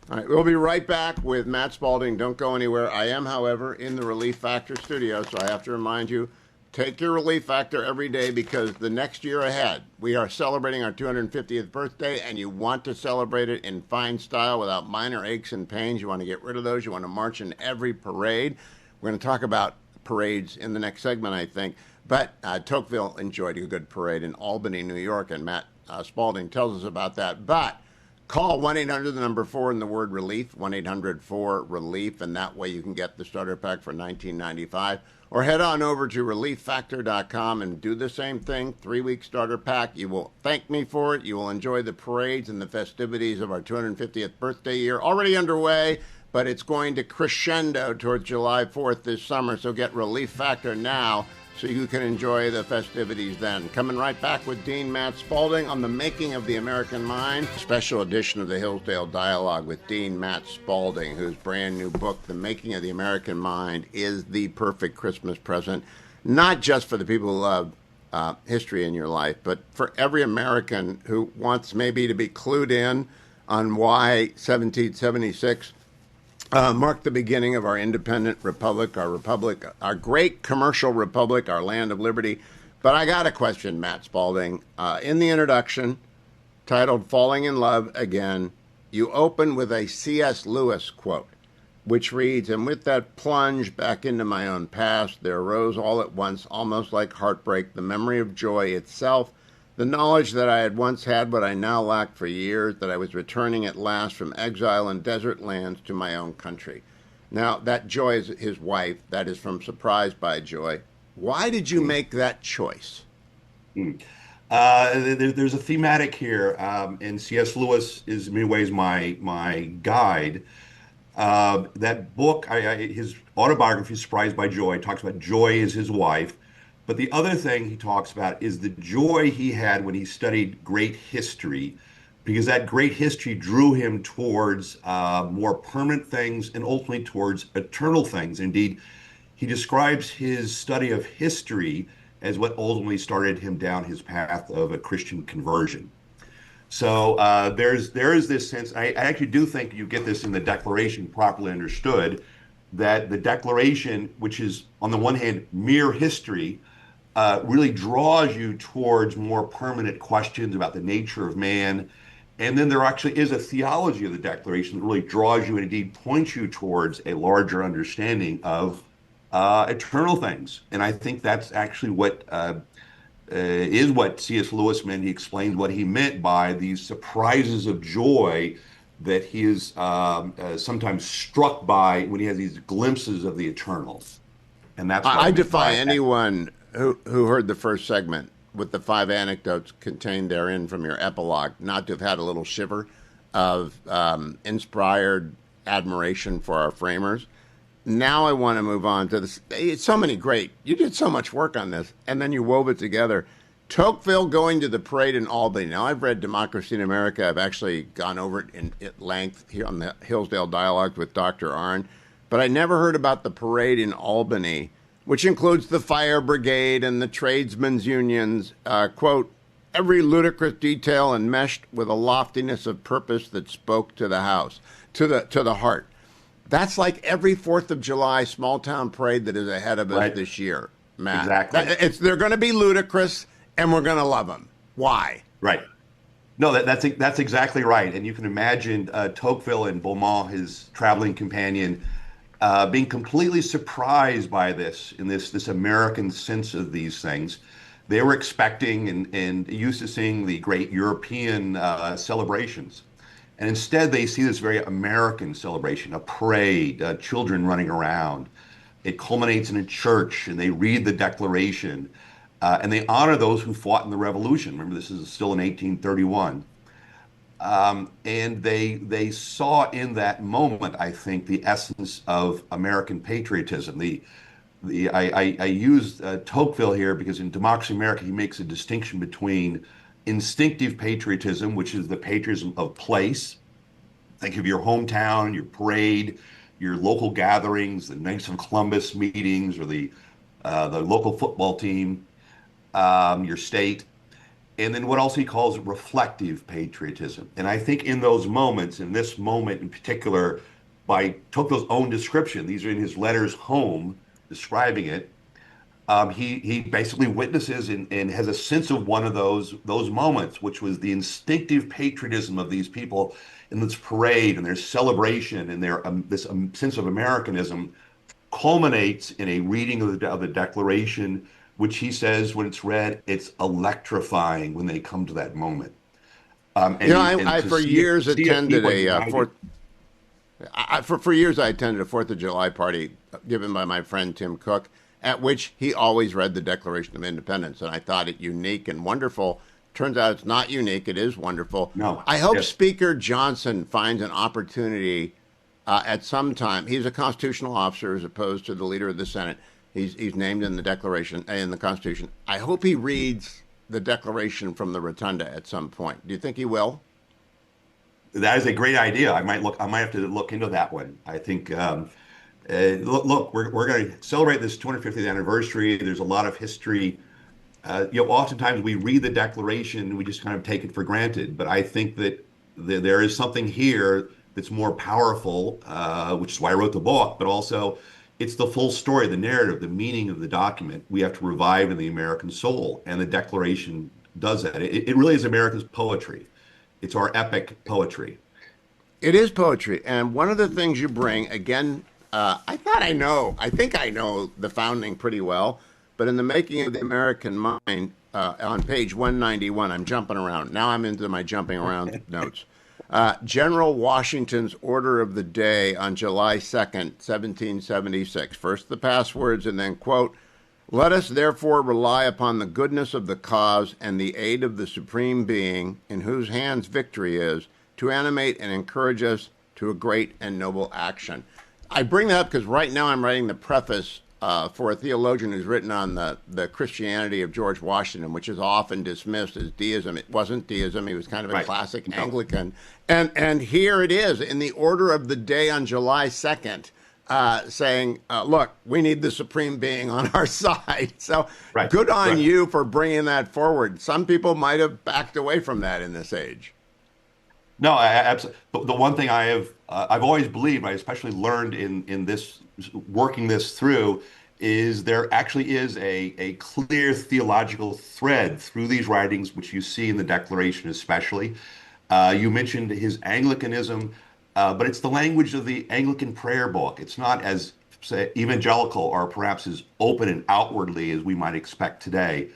Speaker 1: All right, we'll be right back with Matt Spalding. Don't go anywhere. I am, however, in the Relief Factor studio, so I have to remind you, take your Relief Factor every day because the next year ahead, we are celebrating our 250th birthday, and you want to celebrate it in fine style without minor aches and pains. You want to get rid of those. You want to march in every parade. We're going to talk about parades in the next segment, I think. But Tocqueville enjoyed a good parade in Albany, New York, and Matt Spalding tells us about that. But call 1-800-4 and the word relief, 1-800-4-RELIEF, and that way you can get the starter pack for $19.95. Or head on over to relieffactor.com and do the same thing, 3-week starter pack. You will thank me for it. You will enjoy the parades and the festivities of our 250th birthday year, already underway, but it's going to crescendo towards July 4th this summer. So get Relief Factor now so you can enjoy the festivities then. Coming right back with Dean Matt Spalding on the making of the American mind. Special edition of the Hillsdale Dialogue with Dean Matt Spalding, whose brand new book, The Making of the American Mind, is the perfect Christmas present, not just for the people who love history in your life, but for every American who wants maybe to be clued in on why 1776 marked the beginning of our independent republic, our great commercial republic, our land of liberty. But I got a question, Matt Spalding. In the introduction, titled Falling in Love Again, you open with a C.S. Lewis quote, which reads, "And with that plunge back into my own past, there arose all at once, almost like heartbreak, the memory of joy itself, the knowledge that I had once had what I now lacked for years, that I was returning at last from exile and desert lands to my own country." Now, that Joy is his wife. That is from Surprised by Joy. Why did you make that choice?
Speaker 12: There's a thematic here, and C.S. Lewis is in many ways my guide. That book, his autobiography, Surprised by Joy, talks about Joy as his wife. But the other thing he talks about is the joy he had when he studied great history, because that great history drew him towards more permanent things and ultimately towards eternal things. Indeed, he describes his study of history as what ultimately started him down his path of a Christian conversion. So there is this sense, I actually do think you get this in the Declaration properly understood, that the Declaration, which is on the one hand mere history, really draws you towards more permanent questions about the nature of man. And then there actually is a theology of the Declaration that really draws you and indeed points you towards a larger understanding of eternal things. And I think that's actually what is what C.S. Lewis meant. He explained what he meant by these surprises of joy that he is sometimes struck by when he has these glimpses of the eternal. And that's what
Speaker 1: I defy anyone who heard the first segment with the 5 anecdotes contained therein from your epilogue not to have had a little shiver of inspired admiration for our framers. Now I want to move on to this. It's so many great. You did so much work on this, and then you wove it together. Tocqueville going to the parade in Albany. Now, I've read Democracy in America. I've actually gone over it at length here on the Hillsdale Dialogues with Dr. Arnn. But I never heard about the parade in Albany, which includes the fire brigade and the tradesmen's unions. Quote, every ludicrous detail enmeshed with a loftiness of purpose that spoke to the house, to the heart. That's like every 4th of July small town parade that is ahead of us this year, Matt.
Speaker 12: Exactly.
Speaker 1: They're going to be ludicrous, and we're going to love them. Why?
Speaker 12: Right. No, that's exactly right. And you can imagine Tocqueville and Beaumont, his traveling companion, being completely surprised by this American sense of these things. They were expecting and used to seeing the great European celebrations. And instead, they see this very American celebration, a parade, children running around. It culminates in a church, and they read the Declaration, and they honor those who fought in the Revolution. Remember, this is still in 1831. And they saw in that moment, I think, the essence of American patriotism. I used Tocqueville here because in Democracy in America, he makes a distinction between instinctive patriotism, which is the patriotism of place. Think of your hometown, your parade, your local gatherings, the Knights of Columbus meetings, or the local football team, your state. And then what else he calls reflective patriotism. And I think in those moments, in this moment in particular, by Tocqueville's own description, these are in his letters home describing it, he basically witnesses and has a sense of one of those moments, which was the instinctive patriotism of these people in this parade and their celebration and their this sense of Americanism culminates in a reading of the Declaration, which he says when it's read, it's electrifying when they come to that moment.
Speaker 1: I for years attended a for years I attended a 4th of July party given by my friend Tim Cook, at which he always read the Declaration of Independence, and I thought it unique and wonderful. Turns out it's not unique. It is wonderful.
Speaker 12: No.
Speaker 1: I hope Speaker Johnson finds an opportunity at some time. He's a constitutional officer as opposed to the leader of the Senate. He's named in the Declaration, in the Constitution. I hope he reads the Declaration from the Rotunda at some point. Do you think he will?
Speaker 12: That is a great idea. I might have to look into that one. I think, look, we're going to celebrate this 250th anniversary. There's a lot of history. Oftentimes we read the Declaration and we just kind of take it for granted. But I think that there is something here that's more powerful, which is why I wrote the book, but also it's the full story, the narrative, the meaning of the document we have to revive in the American soul. And the Declaration does that. It really is America's poetry. It's our epic poetry.
Speaker 1: It is poetry. And one of the things you bring, again, I think I know the founding pretty well, but in the making of the American mind, on page 191, I'm jumping around. Now I'm into my jumping around notes. General Washington's order of the day on July 2nd, 1776. First the passwords and then, quote, let us therefore rely upon the goodness of the cause and the aid of the Supreme Being, in whose hands victory is, to animate and encourage us to a great and noble action. I bring that up because right now I'm writing the preface for a theologian who's written on the Christianity of George Washington, which is often dismissed as deism. It wasn't deism. He was kind of a classic Anglican. And here it is in the order of the day on July 2nd, saying, look, we need the Supreme Being on our side. So good on you for bringing that forward. Some people might have backed away from that in this age.
Speaker 12: No, absolutely. The one thing I've always believed, I especially learned in this, working this through, is there actually is a clear theological thread through these writings, which you see in the Declaration especially. You mentioned his Anglicanism, but it's the language of the Anglican prayer book. It's not as, say, evangelical or perhaps as open and outwardly as we might expect today.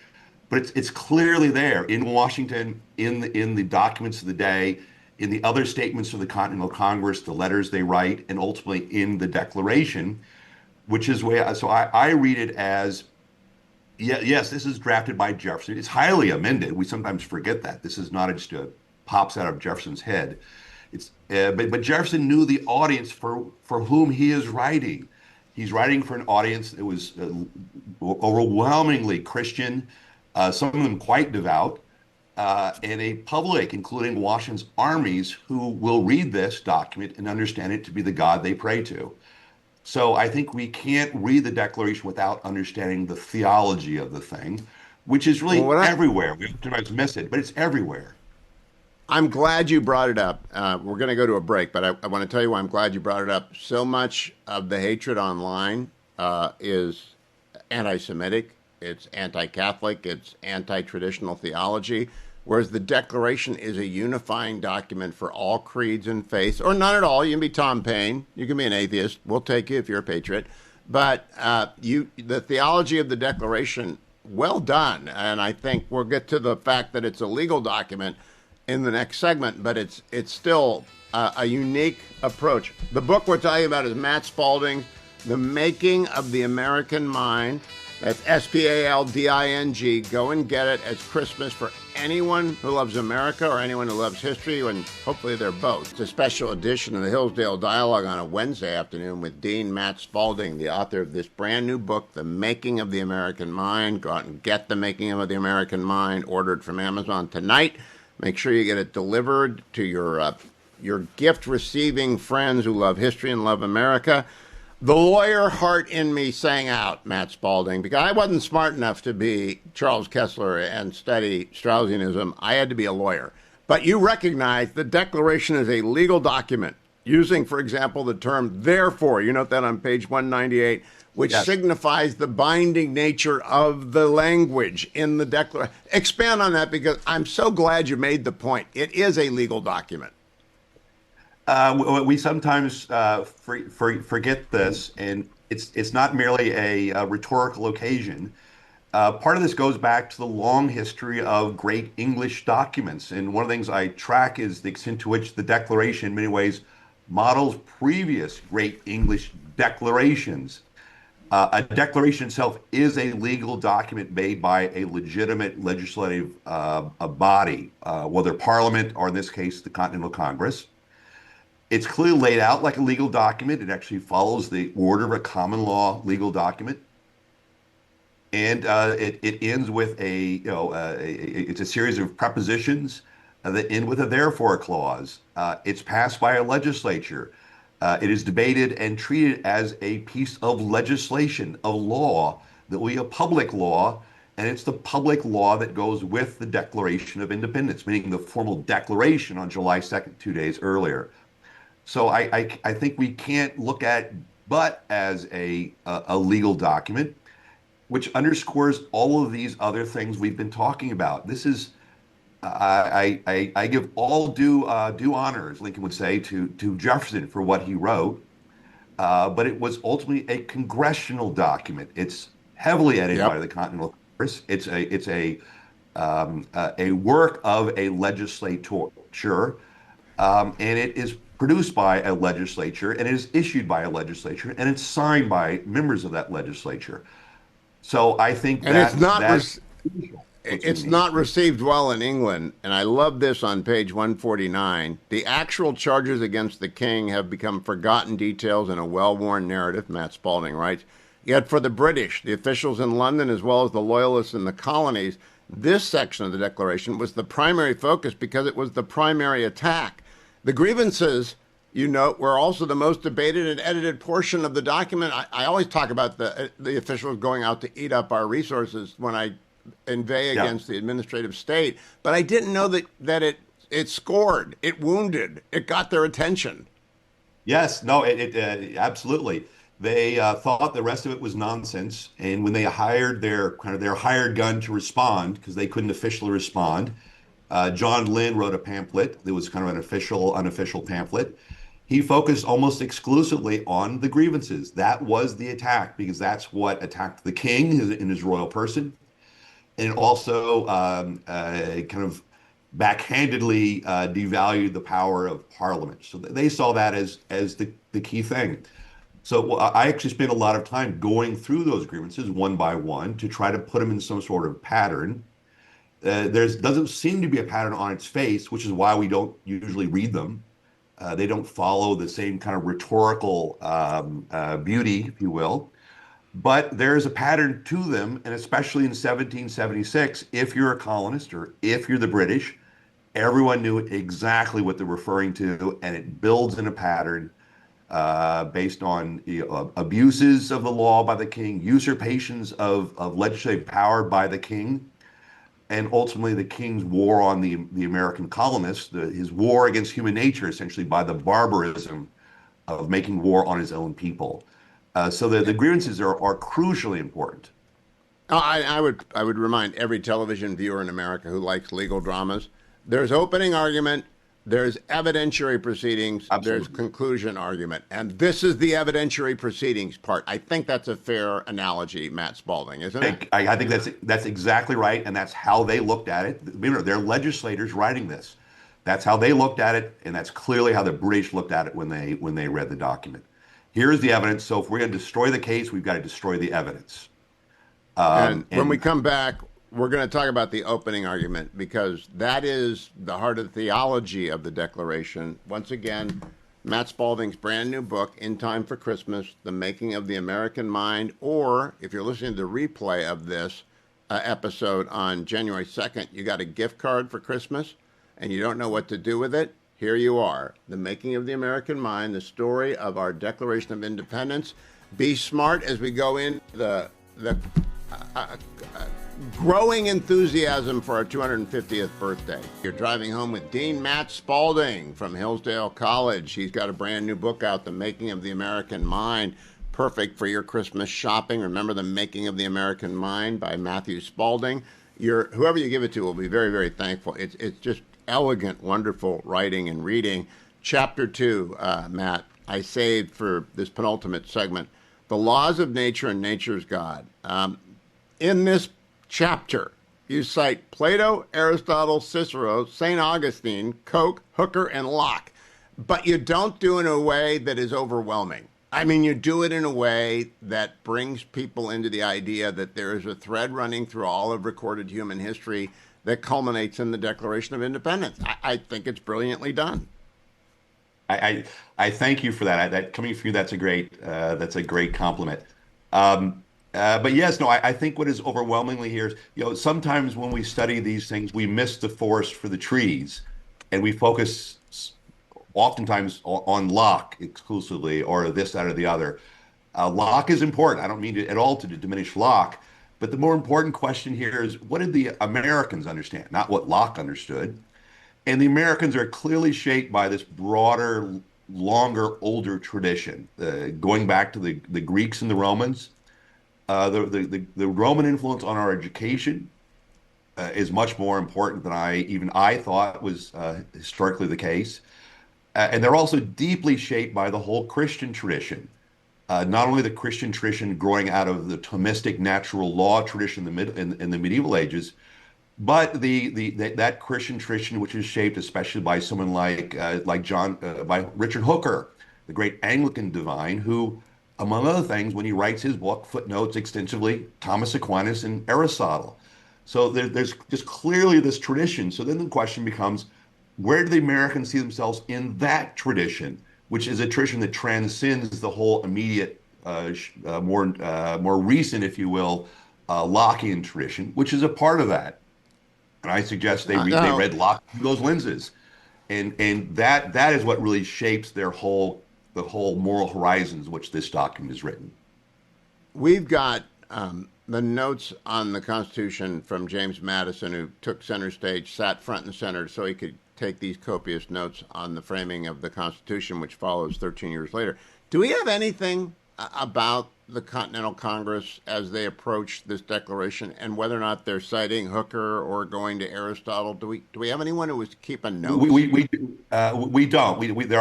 Speaker 12: But it's clearly there in Washington, in the documents of the day, in the other statements of the Continental Congress, the letters they write, and ultimately in the Declaration. which is way. So I read it as, yeah, yes, this is drafted by Jefferson. It's highly amended. We sometimes forget that this is not just a pops out of Jefferson's head. It's but Jefferson knew the audience for whom he is writing. He's writing for an audience that was overwhelmingly Christian, some of them quite devout, and a public, including Washington's armies, who will read this document and understand it to be the God they pray to. So I think we can't read the Declaration without understanding the theology of the thing, which is really everywhere. We sometimes miss it, but it's everywhere.
Speaker 1: I'm glad you brought it up. We're going to go to a break, but I want to tell you why I'm glad you brought it up. So much of the hatred online is anti-Semitic, it's anti-Catholic, it's anti-traditional theology, whereas the Declaration is a unifying document for all creeds and faiths, or none at all. You can be Tom Paine, you can be an atheist. We'll take you if you're a patriot. But the theology of the Declaration, well done. And I think we'll get to the fact that it's a legal document in the next segment, but it's still a unique approach. The book we're talking about is Matt Spalding's The Making of the American Mind. That's Spalding. Go and get it as Christmas for anyone who loves America or anyone who loves history, and hopefully they're both. It's a special edition of the Hillsdale Dialogue on a Wednesday afternoon with Dean Matt Spalding, the author of this brand new book, The Making of the American Mind. Go out and get The Making of the American Mind, ordered from Amazon tonight. Make sure you get it delivered to your gift-receiving friends who love history and love America. The lawyer heart in me sang out, Matt Spalding, because I wasn't smart enough to be Charles Kessler and study Straussianism. I had to be a lawyer. But you recognize the Declaration is a legal document, using, for example, the term therefore. You note that on page 198, which signifies the binding nature of the language in the Declaration. Expand on that, because I'm so glad you made the point. It is a legal document.
Speaker 12: We sometimes forget this, and it's not merely a rhetorical occasion. Part of this goes back to the long history of great English documents, and one of the things I track is the extent to which the Declaration, in many ways, models previous great English declarations. A declaration itself is a legal document made by a legitimate legislative body, whether Parliament or, in this case, the Continental Congress. It's clearly laid out like a legal document. It actually follows the order of a common law legal document, and it ends with it's a series of prepositions that end with a therefore clause. It's passed by a legislature. It is debated and treated as a piece of legislation, of law, that will be a public law, and it's the public law that goes with the Declaration of Independence, meaning the formal declaration on July 2nd, 2 days earlier. So I think we can't look at but as a legal document, which underscores all of these other things we've been talking about. This is I give all due honor, as Lincoln would say, to Jefferson for what he wrote, but it was ultimately a congressional document. It's heavily edited by the Continental Congress. It's a work of a legislature, and it is produced by a legislature, and it is issued by a legislature, and it's signed by members of that legislature. So I think
Speaker 1: it's not received well in England, and I love this on page 149. The actual charges against the king have become forgotten details in a well-worn narrative, Matt Spalding writes. Yet for the British, the officials in London, as well as the loyalists in the colonies, this section of the Declaration was the primary focus because it was the primary attack. The grievances, you note, were also the most debated and edited portion of the document. I always talk about the officials going out to eat up our resources when I inveigh against the administrative state, but I didn't know that it scored, it wounded, it got their attention.
Speaker 12: Yes, no, it absolutely. They thought the rest of it was nonsense, and when they hired their hired gun to respond, because they couldn't officially respond, John Lynn wrote a pamphlet that was kind of an unofficial pamphlet. He focused almost exclusively on the grievances. That was the attack, because that's what attacked the king in his royal person. And it also kind of backhandedly devalued the power of Parliament. So they saw that as the key thing. So I actually spent a lot of time going through those grievances one by one to try to put them in some sort of pattern. There doesn't seem to be a pattern on its face, which is why we don't usually read them. They don't follow the same kind of rhetorical beauty, if you will. But there's a pattern to them, and especially in 1776, if you're a colonist or if you're the British, everyone knew exactly what they're referring to, and it builds in a pattern based on abuses of the law by the king, usurpations of legislative power by the king, and ultimately the king's war on the American colonists, his war against human nature, essentially by the barbarism of making war on his own people. So the grievances are crucially important.
Speaker 1: I would remind every television viewer in America who likes legal dramas, there's opening argument, there's evidentiary proceedings, there's conclusion argument. And this is the evidentiary proceedings part. I think that's a fair analogy, Matt Spalding, isn't it?
Speaker 12: I think that's exactly right, and that's how they looked at it. They're legislators writing this. That's how they looked at it, and that's clearly how the British looked at it when they read the document. Here's the evidence. So if we're going to destroy the case, we've got to destroy the evidence.
Speaker 1: And when we come back, we're going to talk about the opening argument, because that is the heart of the theology of the Declaration. Once again, Matt Spalding's brand new book, In Time for Christmas, The Making of the American Mind, or if you're listening to the replay of this episode on January 2nd, you got a gift card for Christmas and you don't know what to do with it. Here you are, The Making of the American Mind, the story of our Declaration of Independence. Be smart as we go into the growing enthusiasm for our 250th birthday. You're driving home with Dean Matt Spalding from Hillsdale College. He's got a brand new book out, The Making of the American Mind, perfect for your Christmas shopping. Remember, The Making of the American Mind by Matthew Spalding. Whoever you give it to will be very, very thankful. It's just elegant, wonderful writing and reading. Chapter 2, Matt, I saved for this penultimate segment, The Laws of Nature and Nature's God. In this chapter, you cite Plato, Aristotle, Cicero, St. Augustine, Koch, Hooker, and Locke, but you don't do it in a way that is overwhelming. I mean, you do it in a way that brings people into the idea that there is a thread running through all of recorded human history that culminates in the Declaration of Independence. I think it's brilliantly done.
Speaker 12: I thank you for that. That coming from you, that's a great compliment. But yes, no, I think what is overwhelmingly here is, sometimes when we study these things, we miss the forest for the trees, and we focus oftentimes on Locke exclusively, or this, that, or the other. Locke is important. I don't mean at all to diminish Locke, but the more important question here is, what did the Americans understand, not what Locke understood? And the Americans are clearly shaped by this broader, longer, older tradition, going back to the Greeks and the Romans. The Roman influence on our education is much more important than I thought was historically the case. And they're also deeply shaped by the whole Christian tradition. Not only the Christian tradition growing out of the Thomistic natural law tradition in the medieval ages, but that Christian tradition, which is shaped especially by someone like by Richard Hooker, the great Anglican divine, who, among other things, when he writes his book, footnotes extensively Thomas Aquinas and Aristotle. So there's just clearly this tradition. So then the question becomes, where do the Americans see themselves in that tradition, which is a tradition that transcends the whole immediate, more recent, if you will, Lockean tradition, which is a part of that. And I suggest they read Locke through those lenses, and that is what really shapes the whole moral horizons which this document is written.
Speaker 1: We've got the notes on the Constitution from James Madison, who took center stage, sat front and center so he could take these copious notes on the framing of the Constitution, which follows 13 years later. Do we have anything about the Continental Congress as they approach this declaration, and whether or not they're citing Hooker or going to Aristotle? Do we have anyone who was keeping notes?
Speaker 12: We don't. There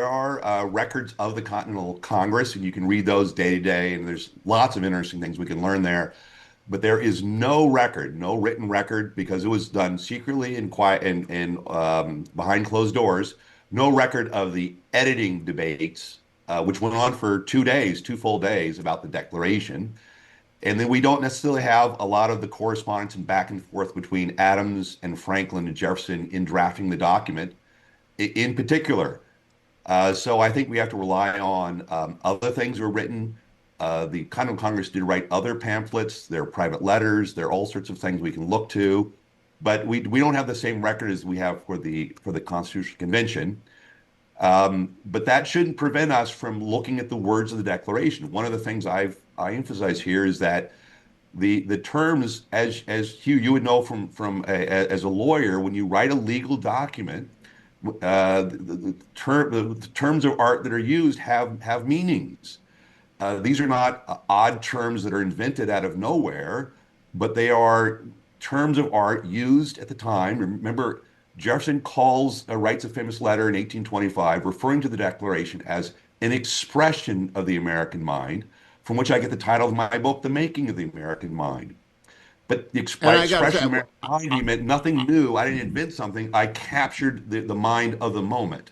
Speaker 12: are records of the Continental Congress, and you can read those day to day, and there's lots of interesting things we can learn there. But there is no record, no written record, because it was done secretly and quiet and behind closed doors. No record of the editing debates which went on for 2 days, 2 full days about the Declaration. And then we don't necessarily have a lot of the correspondence and back and forth between Adams and Franklin and Jefferson in drafting the document in particular. So I think we have to rely on other things that were written. The Continental Congress did write other pamphlets, there are private letters, there are all sorts of things we can look to, but we don't have the same record as we have for the Constitutional Convention. But that shouldn't prevent us from looking at the words of the Declaration. One of the things I emphasize here is that the terms, as Hugh, you would know as a lawyer, when you write a legal document, the terms of art that are used have meanings. These are not odd terms that are invented out of nowhere, but they are terms of art used at the time. Remember, Jefferson writes a famous letter in 1825 referring to the Declaration as an expression of the American mind, from which I get the title of my book, The Making of the American Mind. But the expression of the American mind meant nothing new. I didn't invent something. I captured the mind of the moment.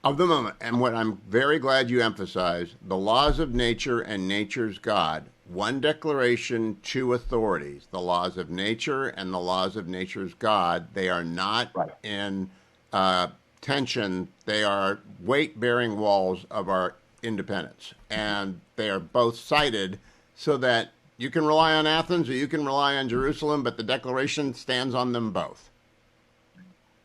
Speaker 1: Of the moment. And what I'm very glad you emphasized, the laws of nature and nature's God. One declaration, two authorities. The laws of nature and the laws of nature's God. They are not in tension. They are weight-bearing walls of our independence. And they are both cited so that you can rely on Athens or you can rely on Jerusalem, but the Declaration stands on them both.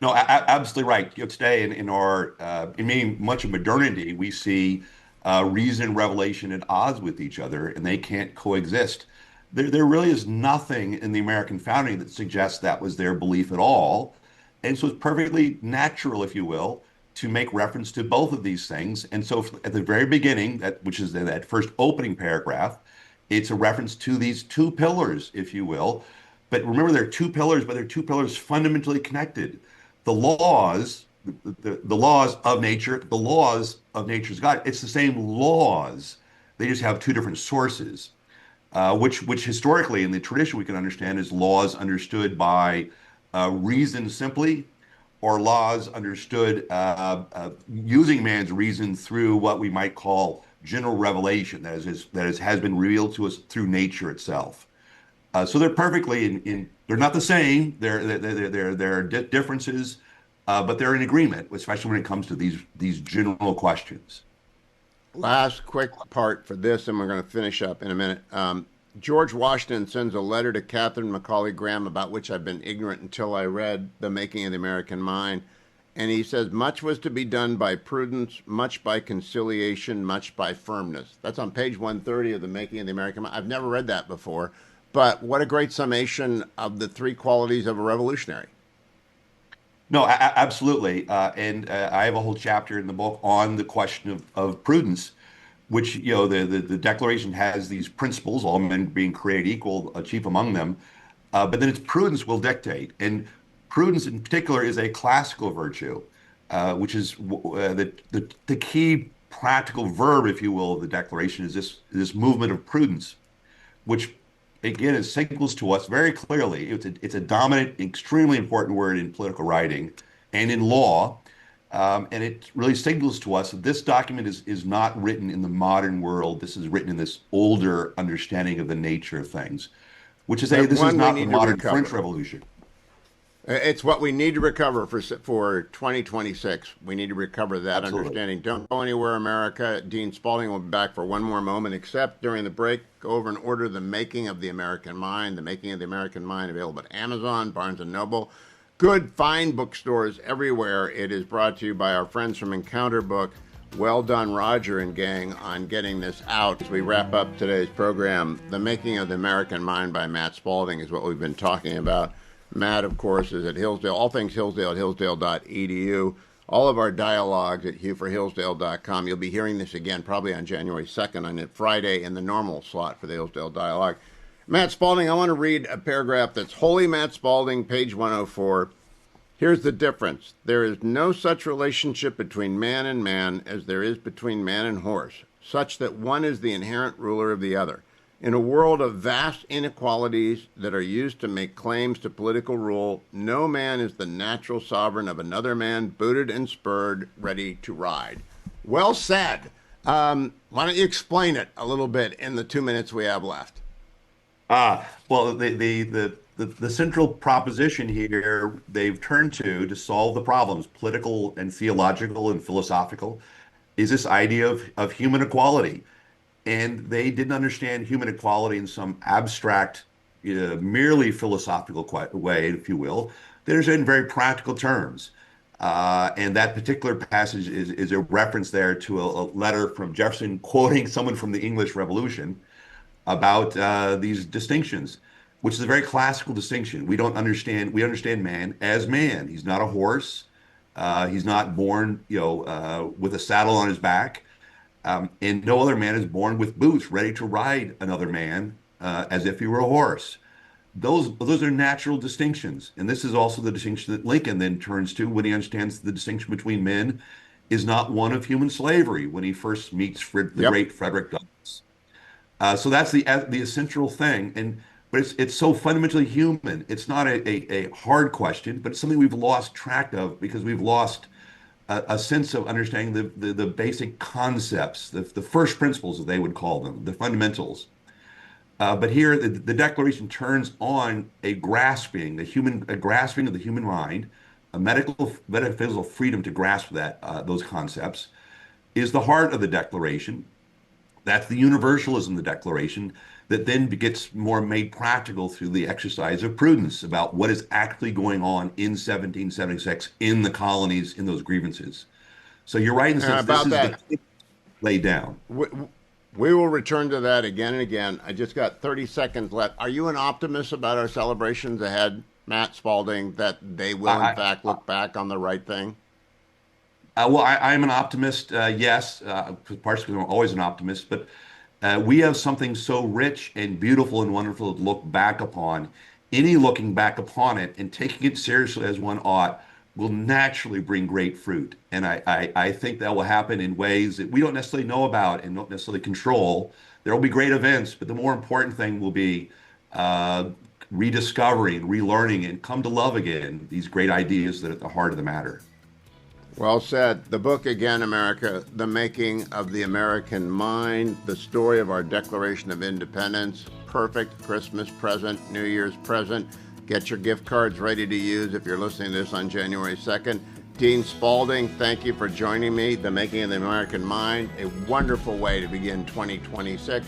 Speaker 12: No, absolutely right. Today, in meaning much of modernity, we see reason and revelation at odds with each other, and they can't coexist. There really is nothing in the American founding that suggests that was their belief at all. And so it's perfectly natural, if you will, to make reference to both of these things. And so at the very beginning, which is that first opening paragraph, it's a reference to these two pillars, if you will. But remember, they're two pillars, but they're two pillars fundamentally connected. The laws, the laws of nature, the laws of nature's God, it's the same laws. They just have two different sources, which historically in the tradition we can understand as laws understood by reason simply, or laws understood using man's reason through what we might call general revelation, that has been revealed to us through nature itself. So they're perfectly they're not the same. There are differences, but they're in agreement, especially when it comes to these general questions.
Speaker 1: Last quick part for this, and we're going to finish up in a minute. George Washington sends a letter to Catherine Macaulay Graham, about which I've been ignorant until I read The Making of the American Mind. And he says, much was to be done by prudence, much by conciliation, much by firmness. That's on page 130 of The Making of the American Mind. I've never read that before, but what a great summation of the three qualities of a revolutionary.
Speaker 12: No, absolutely. And I have a whole chapter in the book on the question of prudence, which, the Declaration has these principles, all men being created equal, chief among them. But then it's prudence will dictate. And prudence in particular is a classical virtue, which is the key practical verb, if you will, of the Declaration is this movement of prudence, which again, it signals to us very clearly. It's a dominant, extremely important word in political writing and in law. And it really signals to us that this document is not written in the modern world. This is written in this older understanding of the nature of things, which is this is not the modern French Revolution.
Speaker 1: It's what we need to recover for 2026. We need to recover that understanding. Don't go anywhere, America. Dean Spalding will be back for one more moment, except during the break, go over and order The Making of the American Mind. The Making of the American Mind, available at Amazon, Barnes & Noble. Good, fine bookstores everywhere. It is brought to you by our friends from Encounter Book. Well done, Roger and gang, on getting this out. As we wrap up today's program, The Making of the American Mind by Matt Spalding is what we've been talking about. Matt, of course, is at Hillsdale, all things Hillsdale at hillsdale.edu. All of our dialogues at hughforhillsdale.com. You'll be hearing this again probably on January 2nd on Friday in the normal slot for the Hillsdale Dialogue. Matt Spalding, I want to read a paragraph that's wholly Matt Spalding, page 104. Here's the difference. There is no such relationship between man and man as there is between man and horse, such that one is the inherent ruler of the other. In a world of vast inequalities that are used to make claims to political rule, no man is the natural sovereign of another man, booted and spurred, ready to ride. Well said. Why don't you explain it a little bit in the 2 minutes we have left?
Speaker 12: Well, the central proposition here they've turned to solve the problems, political and theological and philosophical, is this idea of human equality. And they didn't understand human equality in some abstract, merely philosophical way, if you will. There's in very practical terms. And that particular passage is a reference there to a letter from Jefferson quoting someone from the English Revolution about these distinctions, which is a very classical distinction. We understand man as man. He's not a horse. He's not born, with a saddle on his back. And no other man is born with boots, ready to ride another man as if he were a horse. Those are natural distinctions. And this is also the distinction that Lincoln then turns to when he understands the distinction between men is not one of human slavery when he first meets the great Frederick Douglass. So that's the essential thing. But it's so fundamentally human. It's not a hard question, but it's something we've lost track of because we've lost a sense of understanding the basic concepts, the first principles, as they would call them, the fundamentals. But here, the Declaration turns on a grasping of the human mind, a metaphysical freedom to grasp those concepts, is the heart of the Declaration. That's the universalism of the Declaration that then gets more made practical through the exercise of prudence about what is actually going on in 1776 in the colonies, in those grievances. So you're right in the sense this is the laid down.
Speaker 1: We will return to that again and again. I just got 30 seconds left. Are you an optimist about our celebrations ahead, Matt Spalding, that they will in fact look back on the right thing?
Speaker 12: Well, I'm an optimist, yes, partially because I'm always an optimist, but we have something so rich and beautiful and wonderful to look back upon. Any looking back upon it and taking it seriously as one ought will naturally bring great fruit. And I think that will happen in ways that we don't necessarily know about and don't necessarily control. There will be great events, but the more important thing will be rediscovering, relearning, and come to love again these great ideas that are at the heart of the matter.
Speaker 1: Well said. The book, again, America, The Making of the American Mind, the story of our Declaration of Independence, perfect Christmas present, New Year's present. Get your gift cards ready to use if you're listening to this on January 2nd. Dean Spalding, thank you for joining me. The Making of the American Mind, a wonderful way to begin 2026.